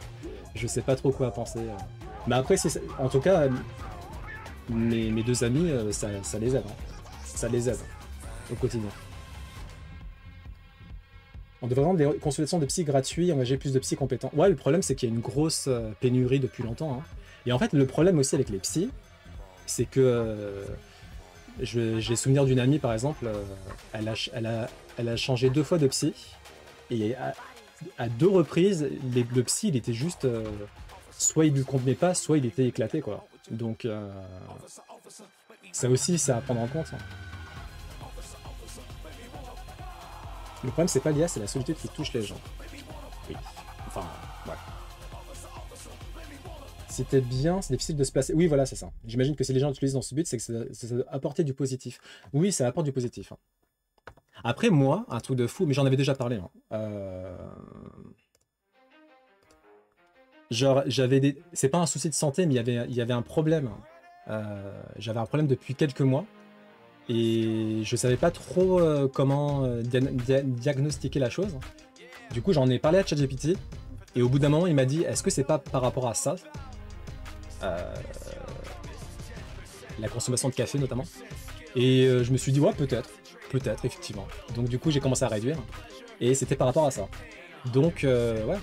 Je sais pas trop quoi penser. Mais après, en tout cas, mes deux amis, ça les aide. Hein. Ça les aide au quotidien. On devrait rendre des consultations de psy gratuites et engager plus de psy compétents. Ouais, le problème, c'est qu'il y a une grosse pénurie depuis longtemps. Hein. Et en fait, le problème aussi avec les psys, c'est que j'ai souvenir d'une amie, par exemple, elle a changé 2 fois de psy. Et à 2 reprises, le psy, il était juste... soit il ne lui convenait pas, soit il était éclaté, quoi. Donc, ça aussi, c'est à prendre en compte. Hein. Le problème, c'est pas l'IA, c'est la solitude qui touche les gens. Oui. Enfin, ouais. C'était bien, c'est difficile de se placer. Oui, voilà, c'est ça. J'imagine que si les gens l'utilisent dans ce but, c'est que ça doit apporter du positif. Oui, ça apporte du positif. Hein. Après, moi, un truc de fou, mais j'en avais déjà parlé. Hein. Genre, j'avais des... C'est pas un souci de santé, mais il y avait un problème. J'avais un problème depuis quelques mois. Et je savais pas trop comment diagnostiquer la chose. Du coup, j'en ai parlé à ChatGPT. Et au bout d'un moment, il m'a dit, est-ce que c'est pas par rapport à ça la consommation de café, notamment. Et je me suis dit, ouais, peut-être, effectivement. Donc du coup, j'ai commencé à réduire. Et c'était par rapport à ça. Donc, ouais.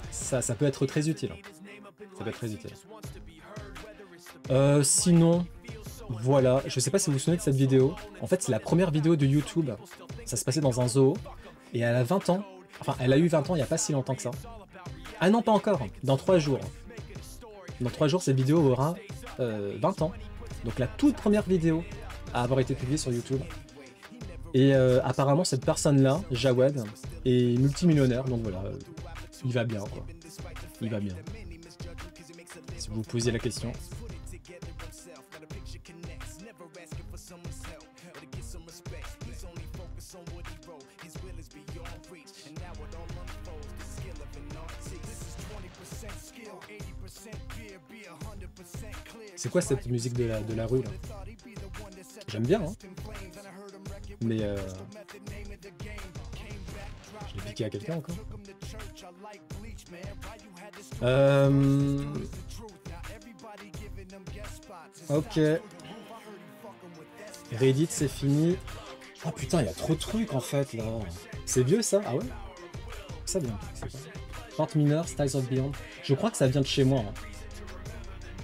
Ça peut être très utile. Ça peut être très utile. Sinon... Voilà, je sais pas si vous vous souvenez de cette vidéo. En fait, c'est la première vidéo de YouTube. Ça se passait dans un zoo. Et elle a 20 ans. Enfin, elle a eu 20 ans il n'y a pas si longtemps que ça. Ah non, pas encore. Dans 3 jours. Dans 3 jours, cette vidéo aura 20 ans. Donc la toute première vidéo à avoir été publiée sur YouTube. Et apparemment, cette personne-là, Jawed, est multimillionnaire. Donc voilà, il va bien, quoi. Il va bien. Si vous vous posiez la question. C'est quoi cette musique de la rue là? J'aime bien, hein. Mais je l'ai piqué à quelqu'un encore. Ok. Reddit c'est fini. Oh putain, il y a trop de trucs en fait là. C'est vieux ça? Ah ouais? Ça vient. Fort Minor, Styles of Beyond. Je crois que ça vient de chez moi. Hein.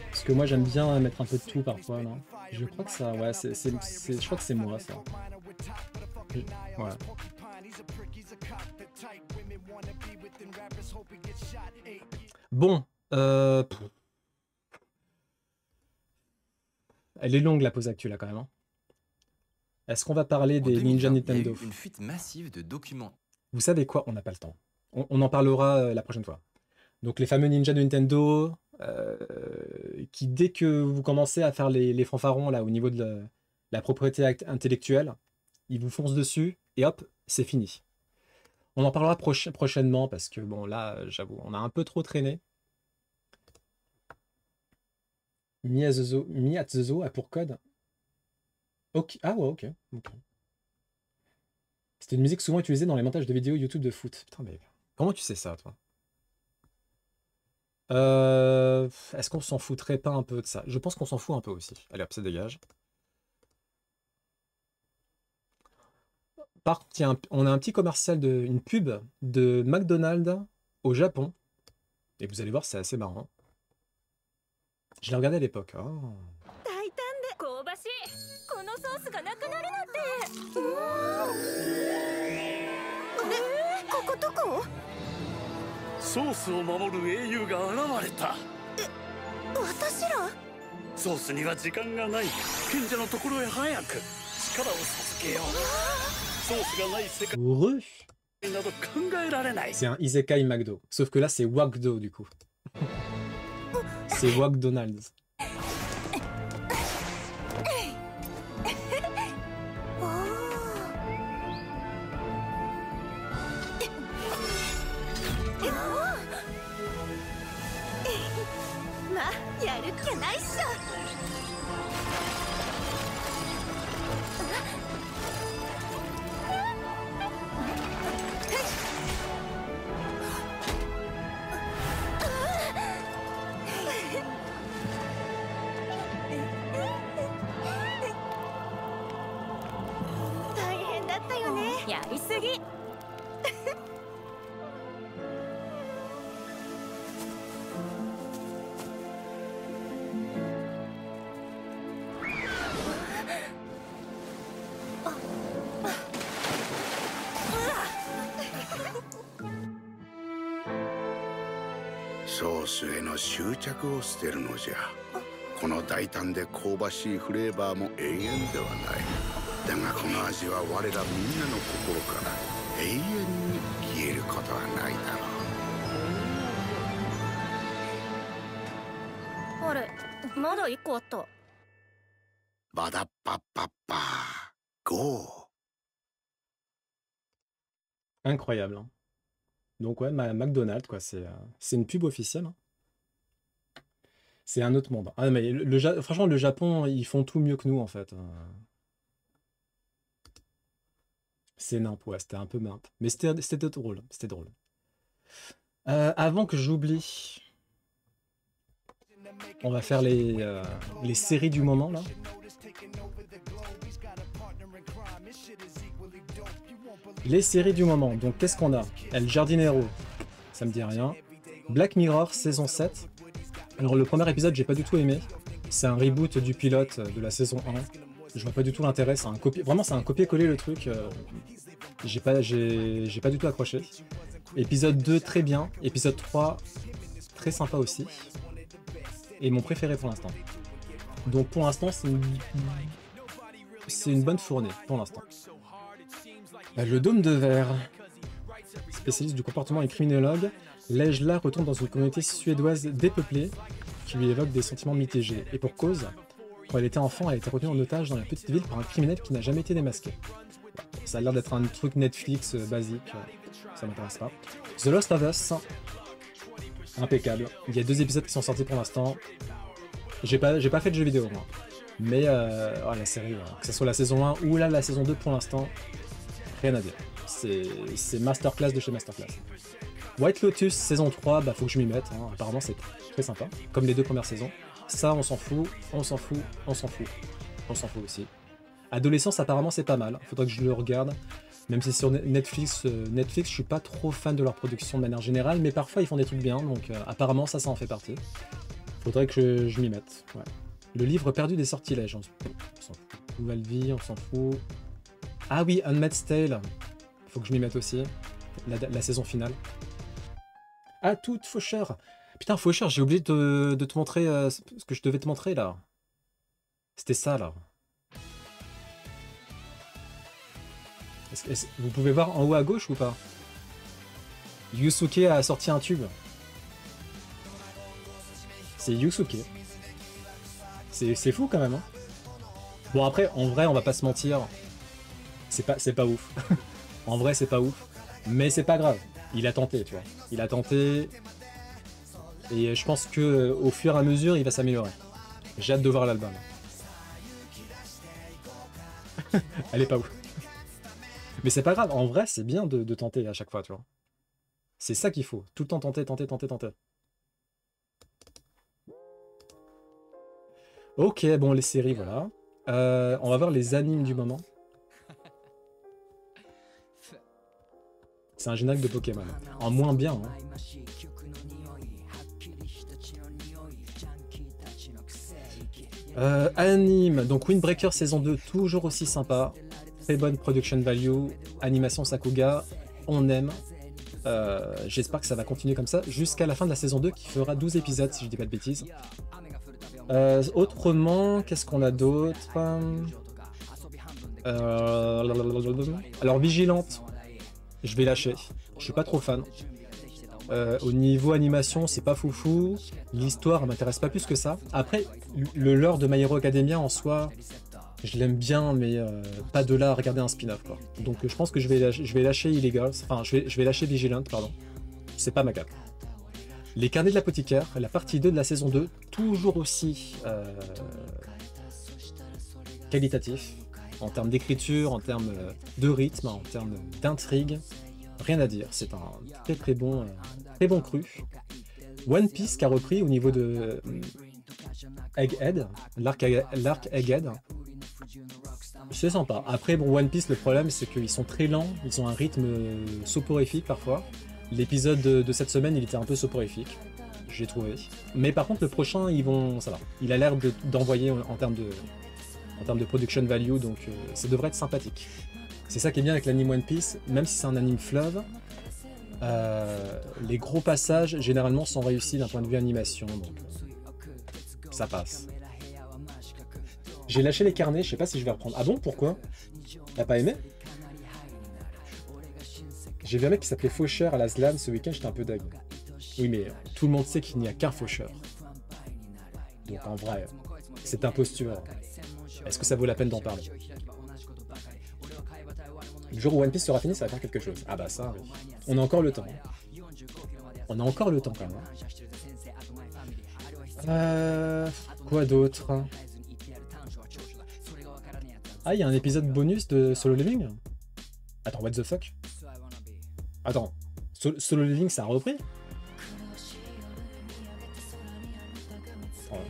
Parce que moi j'aime bien mettre un peu de tout parfois. Là. Je crois que ça, ouais, je crois que c'est moi ça. Ouais. Bon. Elle est longue la pause actuelle là quand même. Hein. Est-ce qu'on va parler des Ninja Nintendo? Il y a eu une fuite massive de documents. Vous savez quoi? On n'a pas le temps. On en parlera la prochaine fois. Donc les fameux Ninja de Nintendo, qui dès que vous commencez à faire les fanfarons là au niveau de la propriété intellectuelle, ils vous foncent dessus et hop, c'est fini. On en parlera prochainement parce que bon là, j'avoue, on a un peu trop traîné. Mi at the Zoo a pour code. Ok. Ah ouais, ok. C'était une musique souvent utilisée dans les montages de vidéos YouTube de foot. Putain, mais comment tu sais ça, toi? Est-ce qu'on s'en foutrait pas un peu de ça? Je pense qu'on s'en fout un peu aussi. Allez hop, ça dégage. Par contre, on a un petit commercial, une pub de McDonald's au Japon. Et vous allez voir, c'est assez marrant. Je l'ai regardé à l'époque. Oh. Heureux. C'est un Isekai McDo. Sauf que là, c'est Wakdo du coup. C'est Wakdonald's. りすぎソースへの執着を捨てるのじゃ。この大胆で香ばしいフレーバーも永遠ではない。だがこの味は我らみんなの心から永遠に消えることはないだろう。あれまだ1個あった。バダッパッパッパーゴー。 Incroyable. Hein. Donc ouais, McDonald's, quoi, c'est une pub officielle. Hein. C'est un autre monde. Ah, mais franchement, le Japon, ils font tout mieux que nous, en fait. C'est nimp, ouais, c'était un peu nimp. Mais c'était drôle, c'était drôle. Avant que j'oublie, on va faire les séries du moment, là. Les séries du moment, donc qu'est-ce qu'on a? El Jardinero, ça me dit rien. Black Mirror, saison 7. Alors le premier épisode, j'ai pas du tout aimé. C'est un reboot du pilote de la saison 1. Je vois pas du tout l'intérêt, vraiment c'est un copier-coller le truc. J'ai pas du tout accroché. Épisode 2, très bien. Épisode 3, très sympa aussi. Et mon préféré pour l'instant. Donc pour l'instant, c'est une bonne fournée, pour l'instant. Le Dôme de Verre, spécialiste du comportement et criminologue, Lejla retourne dans une communauté suédoise dépeuplée qui lui évoque des sentiments mitigés. Et pour cause, quand elle était enfant, elle a été retenue en otage dans la petite ville par un criminel qui n'a jamais été démasqué. Ça a l'air d'être un truc Netflix basique, ça m'intéresse pas. The Last of Us, impeccable. Il y a 2 épisodes qui sont sortis pour l'instant. J'ai pas fait de jeu vidéo moi. Mais la série, que ce soit la saison 1 ou là la saison 2 pour l'instant, rien à dire. C'est masterclass de chez masterclass. White Lotus saison 3, bah faut que je m'y mette, hein. Apparemment c'est très sympa, comme les 2 premières saisons. Ça on s'en fout, on s'en fout, on s'en fout, on s'en fout aussi. Adolescence apparemment c'est pas mal, faudrait que je le regarde. Même si sur Netflix, je suis pas trop fan de leur production de manière générale, mais parfois ils font des trucs bien, donc apparemment ça en fait partie. Faudrait que je m'y mette, ouais. Le livre perdu des sortilèges, on s'en fout. Nouvelle vie, on s'en fout. Ah oui, Handmaid's Tale, faut que je m'y mette aussi, la saison finale. Ah, tout, Faucheur. Putain, Faucheur, j'ai oublié de te montrer ce que je devais te montrer, là. C'était ça, là. Vous pouvez voir en haut à gauche ou pas? Yusuke a sorti un tube. C'est Yusuke. C'est fou, quand même, hein. Bon, après, en vrai, on va pas se mentir. C'est pas ouf. En vrai, c'est pas ouf. Mais c'est pas grave. Il a tenté, tu vois. Il a tenté. Et je pense que au fur et à mesure, il va s'améliorer. J'ai hâte de voir l'album. Elle est pas ouf. Mais c'est pas grave. En vrai, c'est bien de tenter à chaque fois, tu vois. C'est ça qu'il faut. Tout le temps tenter. Ok, bon, les séries, voilà. On va voir les animes du moment. C'est un générique de Pokémon. En moins bien, hein. Anime, donc Windbreaker saison 2, toujours aussi sympa. Très bonne production value. Animation Sakuga, on aime. J'espère que ça va continuer comme ça jusqu'à la fin de la saison 2 qui fera 12 épisodes si je dis pas de bêtises. Autrement, qu'est-ce qu'on a d'autre? Alors Vigilante, je vais lâcher. Je suis pas trop fan. Au niveau animation, c'est pas foufou. L'histoire m'intéresse pas plus que ça. Après, le lore de My Hero Academia en soi, je l'aime bien, mais pas de là à regarder un spin-off, quoi. Donc je pense que je vais lâcher Illegal. Enfin, je vais lâcher Vigilant, pardon. C'est pas ma gamme. Les carnets de l'apothicaire, la partie 2 de la saison 2, toujours aussi qualitatif, en termes d'écriture, en termes de rythme, en termes d'intrigue. Rien à dire, c'est un très bon cru. One Piece qui a repris au niveau de Egghead, l'arc Egghead. C'est sympa. Après, bon, One Piece, le problème, c'est qu'ils sont très lents, ils ont un rythme soporifique parfois. L'épisode de cette semaine, il était un peu soporifique, j'ai trouvé. Mais par contre, le prochain, ça va. Il a l'air d'envoyer en termes de production value, donc ça devrait être sympathique. C'est ça qui est bien avec l'anime One Piece, même si c'est un anime fleuve, les gros passages, généralement, sont réussis d'un point de vue animation, donc ça passe. J'ai lâché les carnets, je sais pas si je vais reprendre. Ah bon, pourquoi? T'as pas aimé? J'ai vu un mec qui s'appelait Faucheur à la Slam ce week-end, j'étais un peu deg. Oui, mais tout le monde sait qu'il n'y a qu'un Faucheur. Donc en vrai, cette imposture, est-ce que ça vaut la peine d'en parler? Le jour où One Piece sera fini, ça va faire quelque chose. Ah bah ça, oui. On a encore le temps. On a encore le temps quand même. Quoi d'autre? Ah, il y a un épisode bonus de Solo Leveling? Attends, what the fuck? Attends, Solo Leveling, ça a repris?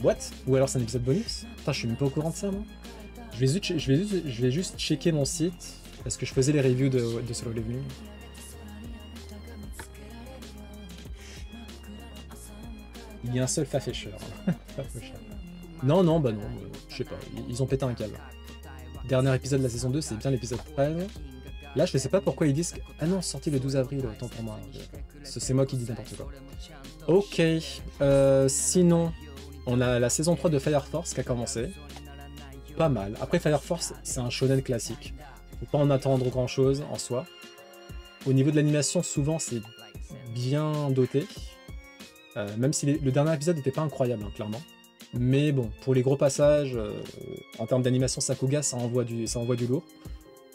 What? Ou alors c'est un épisode bonus? Putain, je suis même pas au courant de ça, moi. Je vais juste checker mon site, parce que je faisais les reviews de Solo Leveling. Il y a un seul Fafesher. Non, bah non, je sais pas, ils ont pété un câble. Dernier épisode de la saison 2, c'est bien l'épisode 13. Là, je ne sais pas pourquoi ils disent que... Ah non, sorti le 12 avril, autant pour moi. C'est moi qui dis n'importe quoi. Ok, sinon, on a la saison 3 de Fire Force qui a commencé. Pas mal. Après, Fire Force, c'est un shonen classique. Faut pas en attendre grand chose en soi. Au niveau de l'animation, souvent, c'est bien doté. Même si le dernier épisode n'était pas incroyable, hein, clairement. Mais bon, pour les gros passages, en termes d'animation Sakuga, ça envoie du lourd.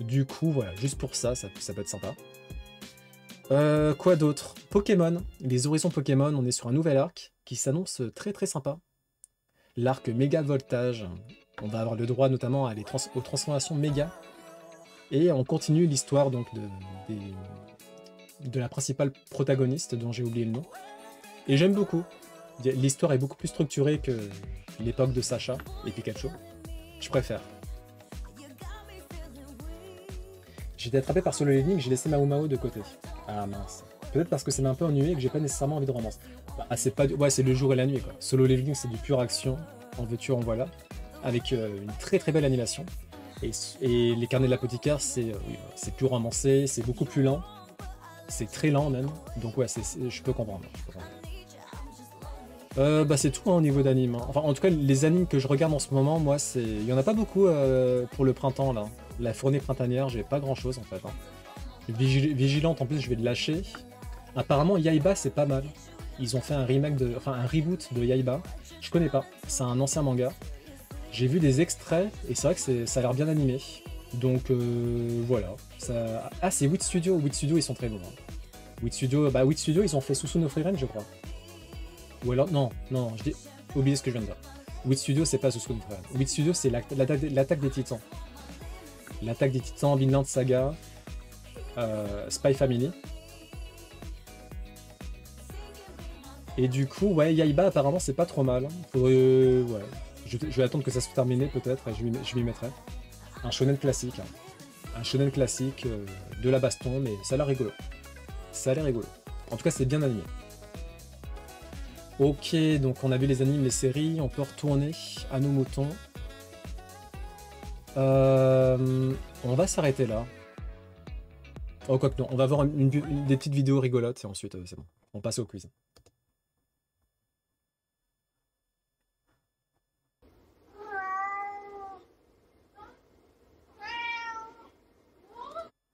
Du coup, voilà, juste pour ça peut être sympa. Quoi d'autre? Pokémon, les horizons Pokémon, on est sur un nouvel arc qui s'annonce très très sympa. L'arc Méga Voltage. On va avoir le droit notamment à aux transformations méga. Et on continue l'histoire donc de la principale protagoniste dont j'ai oublié le nom. Et j'aime beaucoup. L'histoire est beaucoup plus structurée que l'époque de Sacha et Pikachu. Je préfère. J'ai été attrapé par Solo Leveling, j'ai laissé Mao Mao de côté. Ah mince. Peut-être parce que ça m'a un peu ennuyé et que j'ai pas nécessairement envie de romance. Bah, c'est pas ouais, c'est le jour et la nuit quoi. Solo Leveling, c'est du pure action, en veux-tu en voilà, avec une très très belle animation. Et les carnets de l'apothicaire, c'est plus romancé, c'est beaucoup plus lent. C'est très lent même. Donc ouais, je peux comprendre. Bah c'est tout hein, au niveau d'anime. Hein. Enfin en tout cas les animes que je regarde en ce moment, moi il y en a pas beaucoup pour le printemps là. La fournée printanière, j'ai pas grand chose en fait. Hein. Vigilante en plus je vais le lâcher. Apparemment Yaiba c'est pas mal. Ils ont fait un reboot de Yaiba. Je connais pas, c'est un ancien manga. J'ai vu des extraits et c'est vrai que ça a l'air bien animé. Donc voilà. Ah c'est Wit Studio, Wit Studio ils sont très bons. Hein. Wit Studio ils ont fait Susu no Frieren je crois. Ou alors, non, je dis, oubliez ce que je viens de dire. Wit Studio, c'est pas Susu no Frieren. Wit Studio, c'est l'attaque des titans. L'attaque des titans, Vinland Saga, Spy Family. Et du coup, ouais, Yaiba, apparemment, c'est pas trop mal. Faudrait, ouais. Je vais attendre que ça soit terminé, peut-être, et je m'y mettrai. Un shonen classique. Hein. Un shonen classique, de la baston, mais ça a l'air rigolo. Ça a l'air rigolo. En tout cas, c'est bien animé. Ok, donc on a vu les animes, les séries, on peut retourner à nos moutons. On va s'arrêter là. Oh, quoi que non, on va voir des petites vidéos rigolotes et ensuite c'est bon. On passe au quiz.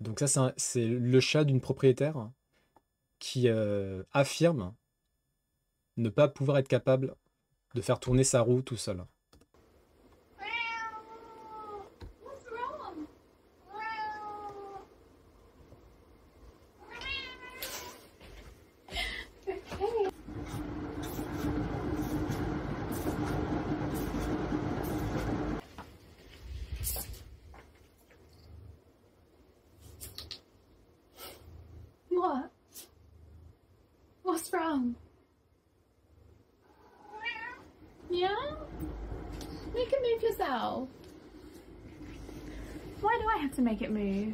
Donc ça, c'est le chat d'une propriétaire qui affirme ne pas pouvoir être capable de faire tourner sa roue tout seul. What? What's wrong? Yeah? You can move yourself. Why do I have to make it move?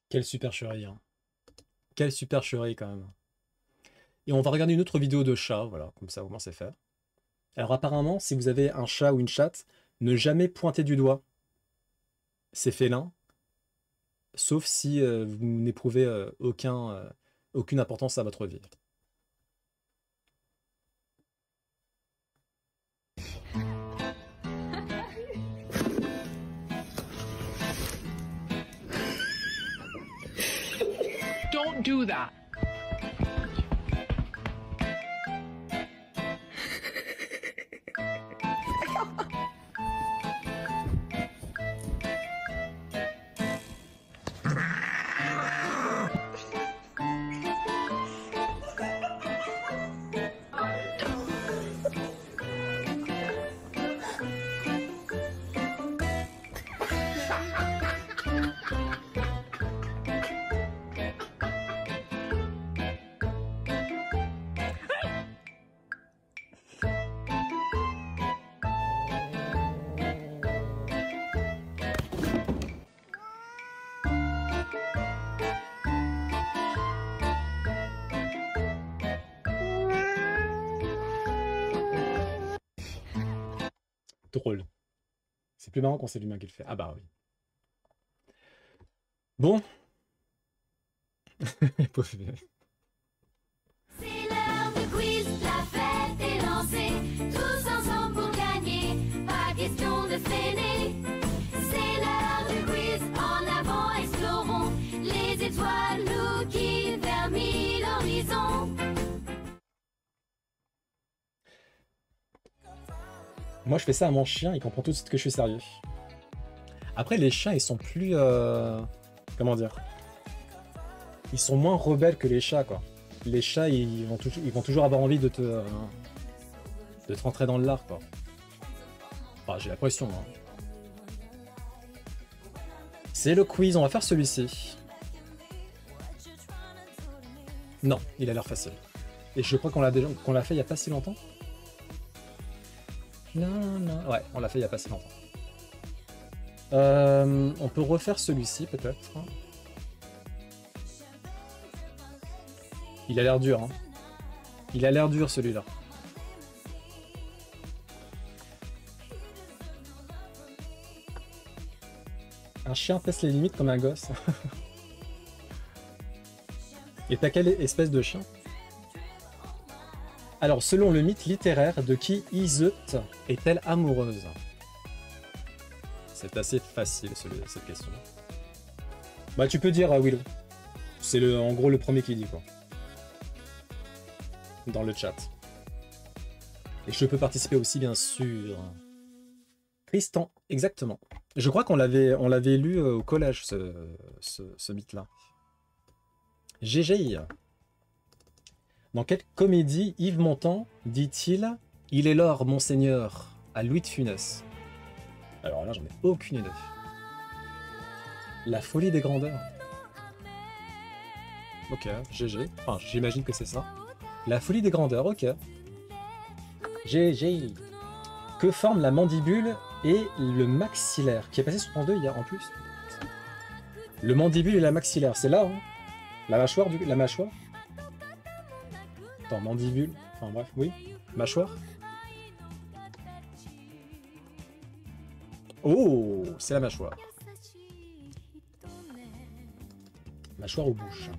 Quelle supercherie, hein. Quelle supercherie quand même. Et on va regarder une autre vidéo de chat, voilà, comme ça au moins c'est fait. Alors apparemment, si vous avez un chat ou une chatte, ne jamais pointer du doigt ces félins, sauf si vous n'éprouvez aucune importance à votre vie. Don't do that. Drôle. C'est plus marrant quand c'est l'humain qui le fait. Ah bah oui. Bon. Pauvre bébé. C'est l'heure du quiz, la fête est lancée. Tous ensemble pour gagner, pas question de freiner. C'est l'heure du quiz, en avant explorons les étoiles nous guident vers mille horizons. Moi, je fais ça à mon chien, il comprend tout de suite que je suis sérieux. Après, les chiens, ils sont plus... comment dire? Ils sont moins rebelles que les chats, quoi. Les chats, ils vont toujours avoir envie de te rentrer dans le lard, quoi. Enfin, j'ai l'impression, hein. C'est le quiz, on va faire celui-ci. Non, il a l'air facile. Et je crois qu'on l'a fait il y a pas si longtemps. Non, non. Ouais, on l'a fait il y a pas si longtemps. On peut refaire celui-ci, peut-être. Il a l'air dur, hein. Il a l'air dur, celui-là. Un chien teste les limites comme un gosse. Et t'as quelle espèce de chien? Alors, selon le mythe littéraire, de qui Iseut est-elle amoureuse? C'est assez facile, cette question. Bah, tu peux dire Willow. C'est en gros le premier qui dit, quoi. Dans le chat. Et je peux participer aussi, bien sûr. Tristan, exactement. Je crois qu'on l'avait lu au collège, ce mythe-là. GG. Dans quelle comédie Yves Montand dit-il « Il est l'or, monseigneur » à Louis de Funès? Alors là, j'en ai aucune idée. La folie des grandeurs. Ok, GG. Enfin, j'imagine que c'est ça. La folie des grandeurs, ok. GG. Que forment la mandibule et le maxillaire? Qui est passé sur France 2 hier en plus. Le mandibule et la maxillaire, c'est là, hein? La mâchoire, la mâchoire. Attends, mandibule. Enfin bref, oui. Mâchoire. Oh, c'est la mâchoire. Mâchoire ou bouche.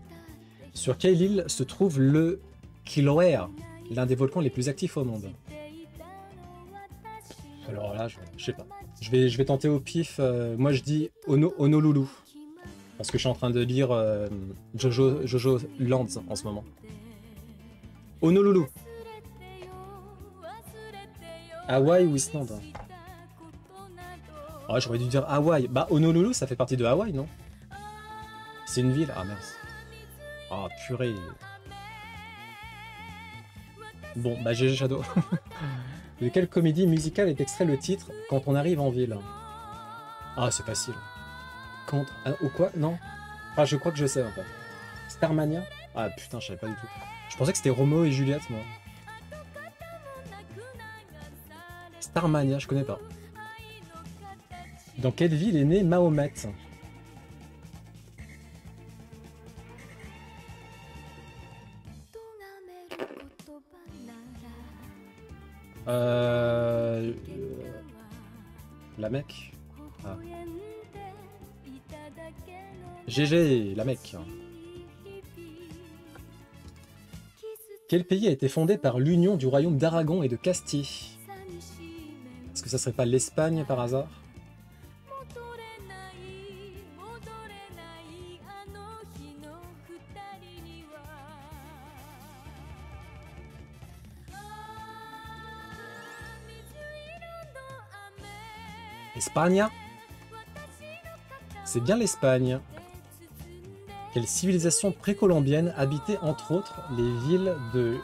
Sur quelle île se trouve le Kilauea, l'un des volcans les plus actifs au monde? Alors là, je sais pas. Je vais tenter au pif. Moi, je dis Honolulu. Parce que je suis en train de lire Jojo Lands en ce moment. Honolulu. Hawaï ou Islande? Ah, j'aurais dû dire Hawaï. Bah, Honolulu, ça fait partie de Hawaï, non? C'est une ville? Ah, mince. Ah, purée. Bon, bah, GG Shadow. De quelle comédie musicale est extrait le titre Quand on arrive en ville? Ah, c'est facile. Quand... Ah, ou quoi? Non. Ah, je crois que je sais en fait. Starmania? Ah putain, je savais pas du tout. Je pensais que c'était Roméo et Juliette, moi. Starmania, je connais pas. Dans quelle ville est né Mahomet? La Mecque. Ah. GG, la Mecque. Quel pays a été fondé par l'union du royaume d'Aragon et de Castille? Est-ce que ça serait pas l'Espagne par hasard? Espagne? C'est bien l'Espagne. Quelle civilisation précolombienne habitait entre autres les villes de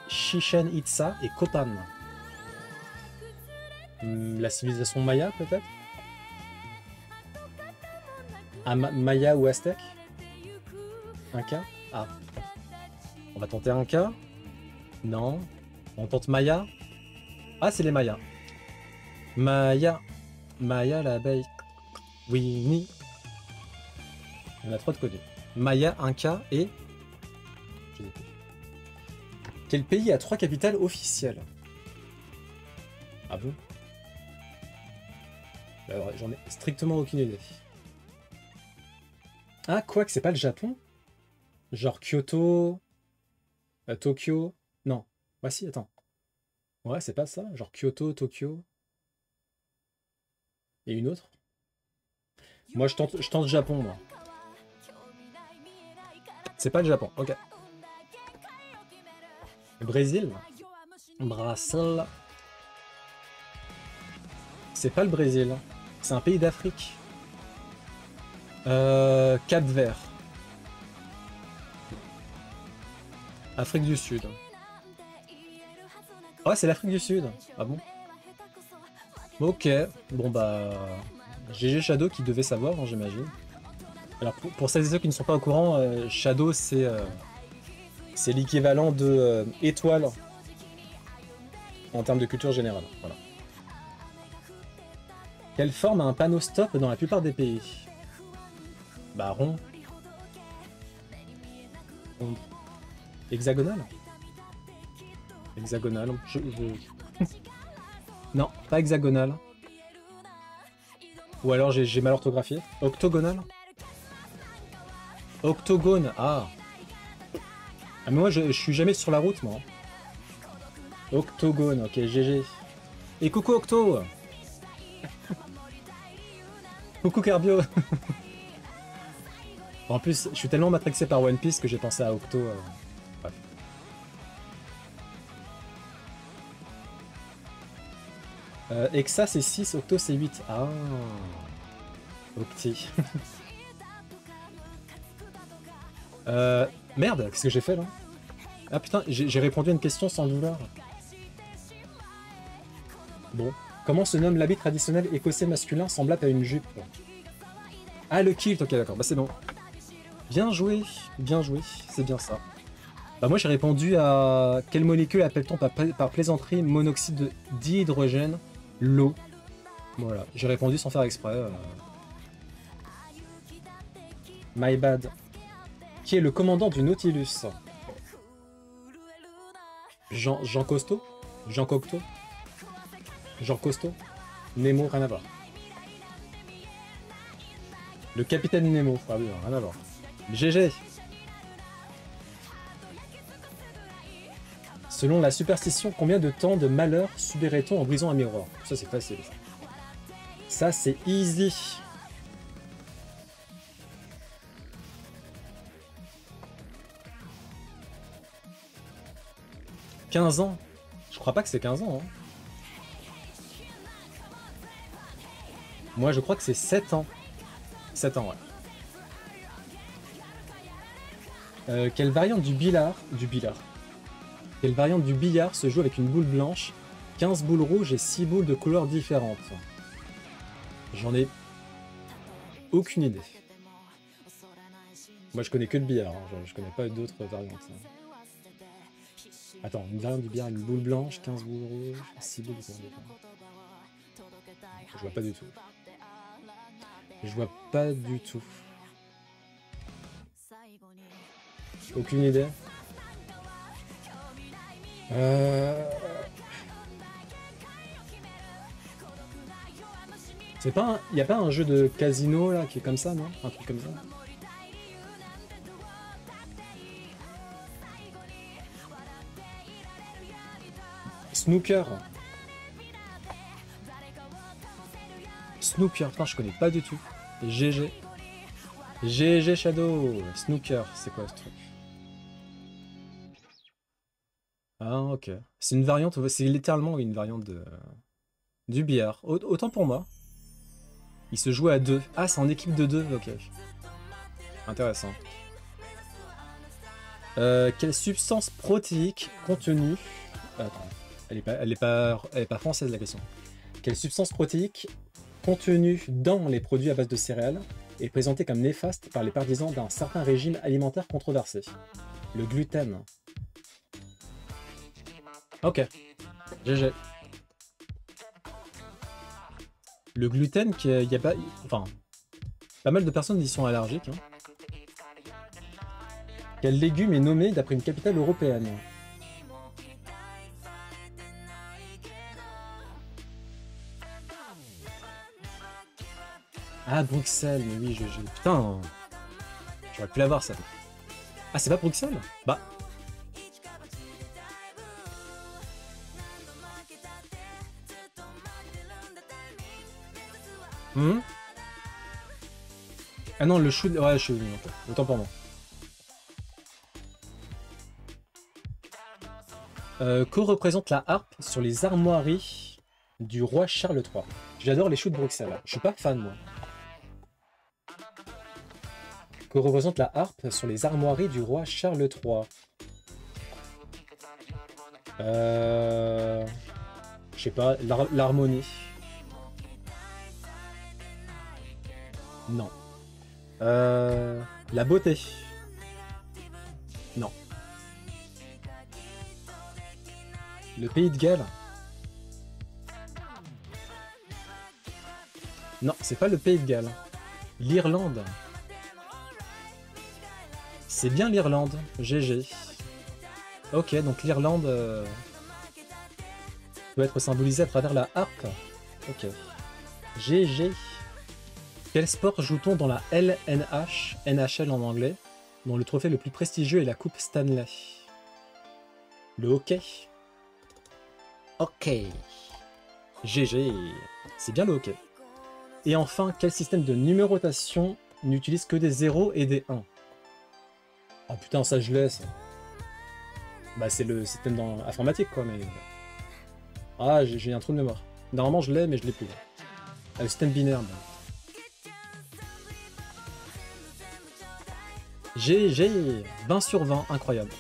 Chichen Itza et Copan? La civilisation Maya peut-être? Ah, Maya ou Aztèque? Inca? Ah. On va tenter Inca? Non. On tente Maya? Ah, c'est les Mayas. Maya. Maya l'abeille. Winnie. On a 3 de connus. Maya, Inca et... Quel pays a 3 capitales officielles? Ah bon? Alors, j'en ai strictement aucune idée. Ah, quoi que c'est pas le Japon? Genre Kyoto... Tokyo... Non. Ouais, si, attends. Ouais, c'est pas ça? Genre Kyoto, Tokyo... Et une autre? Moi, je tente Japon, moi. C'est pas le Japon, ok. Brésil? Brasil. C'est pas le Brésil. C'est un pays d'Afrique. Cap-Vert. Afrique du Sud. Ah, c'est l'Afrique du Sud. Ah bon? Ok. Bon bah... GG Shadow qui devait savoir, hein, j'imagine. Alors pour celles et ceux qui ne sont pas au courant, Shadow c'est l'équivalent de étoile en termes de culture générale. Voilà. Quelle forme a un panneau stop dans la plupart des pays? Bah rond. Rond. Hexagonal? Hexagonal. Non, pas hexagonal. Ou alors j'ai mal orthographié. Octogonal? Octogone, ah. Ah mais moi je suis jamais sur la route moi. Octogone, ok, GG. Et coucou Octo. Coucou Carbio. En plus, je suis tellement matrixé par One Piece que j'ai pensé à Octo. Bref. Hexa c'est 6, Octo c'est 8. Ah. Octi. Merde, qu'est-ce que j'ai fait là? Ah putain, j'ai répondu à une question sans le vouloir. Bon. Comment se nomme l'habit traditionnel écossais masculin semblable à une jupe? Ah, le kilt, ok d'accord, bah c'est bon. Bien joué, c'est bien ça. Bah moi j'ai répondu à quelle molécule appelle-t-on par plaisanterie monoxyde dihydrogène? L'eau. Voilà, j'ai répondu sans faire exprès. My bad. Qui est le commandant du Nautilus? Jean Costo? Jean Cocteau? Jean Costo? Nemo, rien à voir. Le capitaine Nemo, ah oui, rien à voir. GG. Selon la superstition, combien de temps de malheur subirait-on en brisant un miroir? Ça c'est facile. Ça c'est easy. « 15 ans. Je crois pas que c'est 15 ans. Hein. Moi, je crois que c'est 7 ans. 7 ans, ouais. Quelle variante du billard... Quelle variante du billard se joue avec une boule blanche 15 boules rouges et 6 boules de couleurs différentes. J'en ai aucune idée. Moi je connais que le billard, hein. Je connais pas d'autres variantes. Attends, une variante du billard, une boule blanche, 15 boules rouges, 6 boules de couleurs différentes. Je vois pas du tout. Je vois pas du tout. Aucune idée. C'est pas y a pas un jeu de casino là qui est comme ça, non? Un truc comme ça. Snooker. Snooker, putain, je connais pas du tout. GG. GG Shadow. Snooker, c'est quoi ce truc? Ah, ok. C'est une variante, c'est littéralement une variante de du billard. Autant pour moi. Il se joue à 2. Ah, c'est en équipe de 2, ok. Intéressant. Quelle substance protéique contenue... Attends, elle est pas française la question. Quelle substance protéique contenue dans les produits à base de céréales est présentée comme néfaste par les partisans d'un certain régime alimentaire controversé? Le gluten. Ok. GG. Le gluten, il y a pas... Enfin, pas mal de personnes y sont allergiques. Hein. Quel légume est nommé d'après une capitale européenne? Ah, Bruxelles, mais oui, putain, j'aurais pu l'avoir, ça. Ah, c'est pas Bruxelles? Bah... Ah non, le chou... Ouais, je suis... Autant pour moi. Que représente la harpe sur les armoiries du roi Charles III? J'adore les choux de Bruxelles. Je suis pas fan, moi. Que représente la harpe sur les armoiries du roi Charles III? Je sais pas, l'harmonie. Non. La beauté. Non. Le pays de Galles. Non, c'est pas le pays de Galles. L'Irlande. C'est bien l'Irlande. GG. Ok, donc l'Irlande peut être symbolisée à travers la harpe. Ok. GG. Quel sport joue-t-on dans la LNH, NHL en anglais, dont le trophée le plus prestigieux est la Coupe Stanley? Le hockey. Ok. GG. C'est bien le hockey. Et enfin, quel système de numérotation n'utilise que des 0 et des 1? Oh putain, ça je laisse. Bah c'est le système informatique quoi, mais... Ah, j'ai un trou de mémoire. Normalement je l'ai, mais je l'ai plus. Le système binaire. Bah. GG 20 sur 20, incroyable.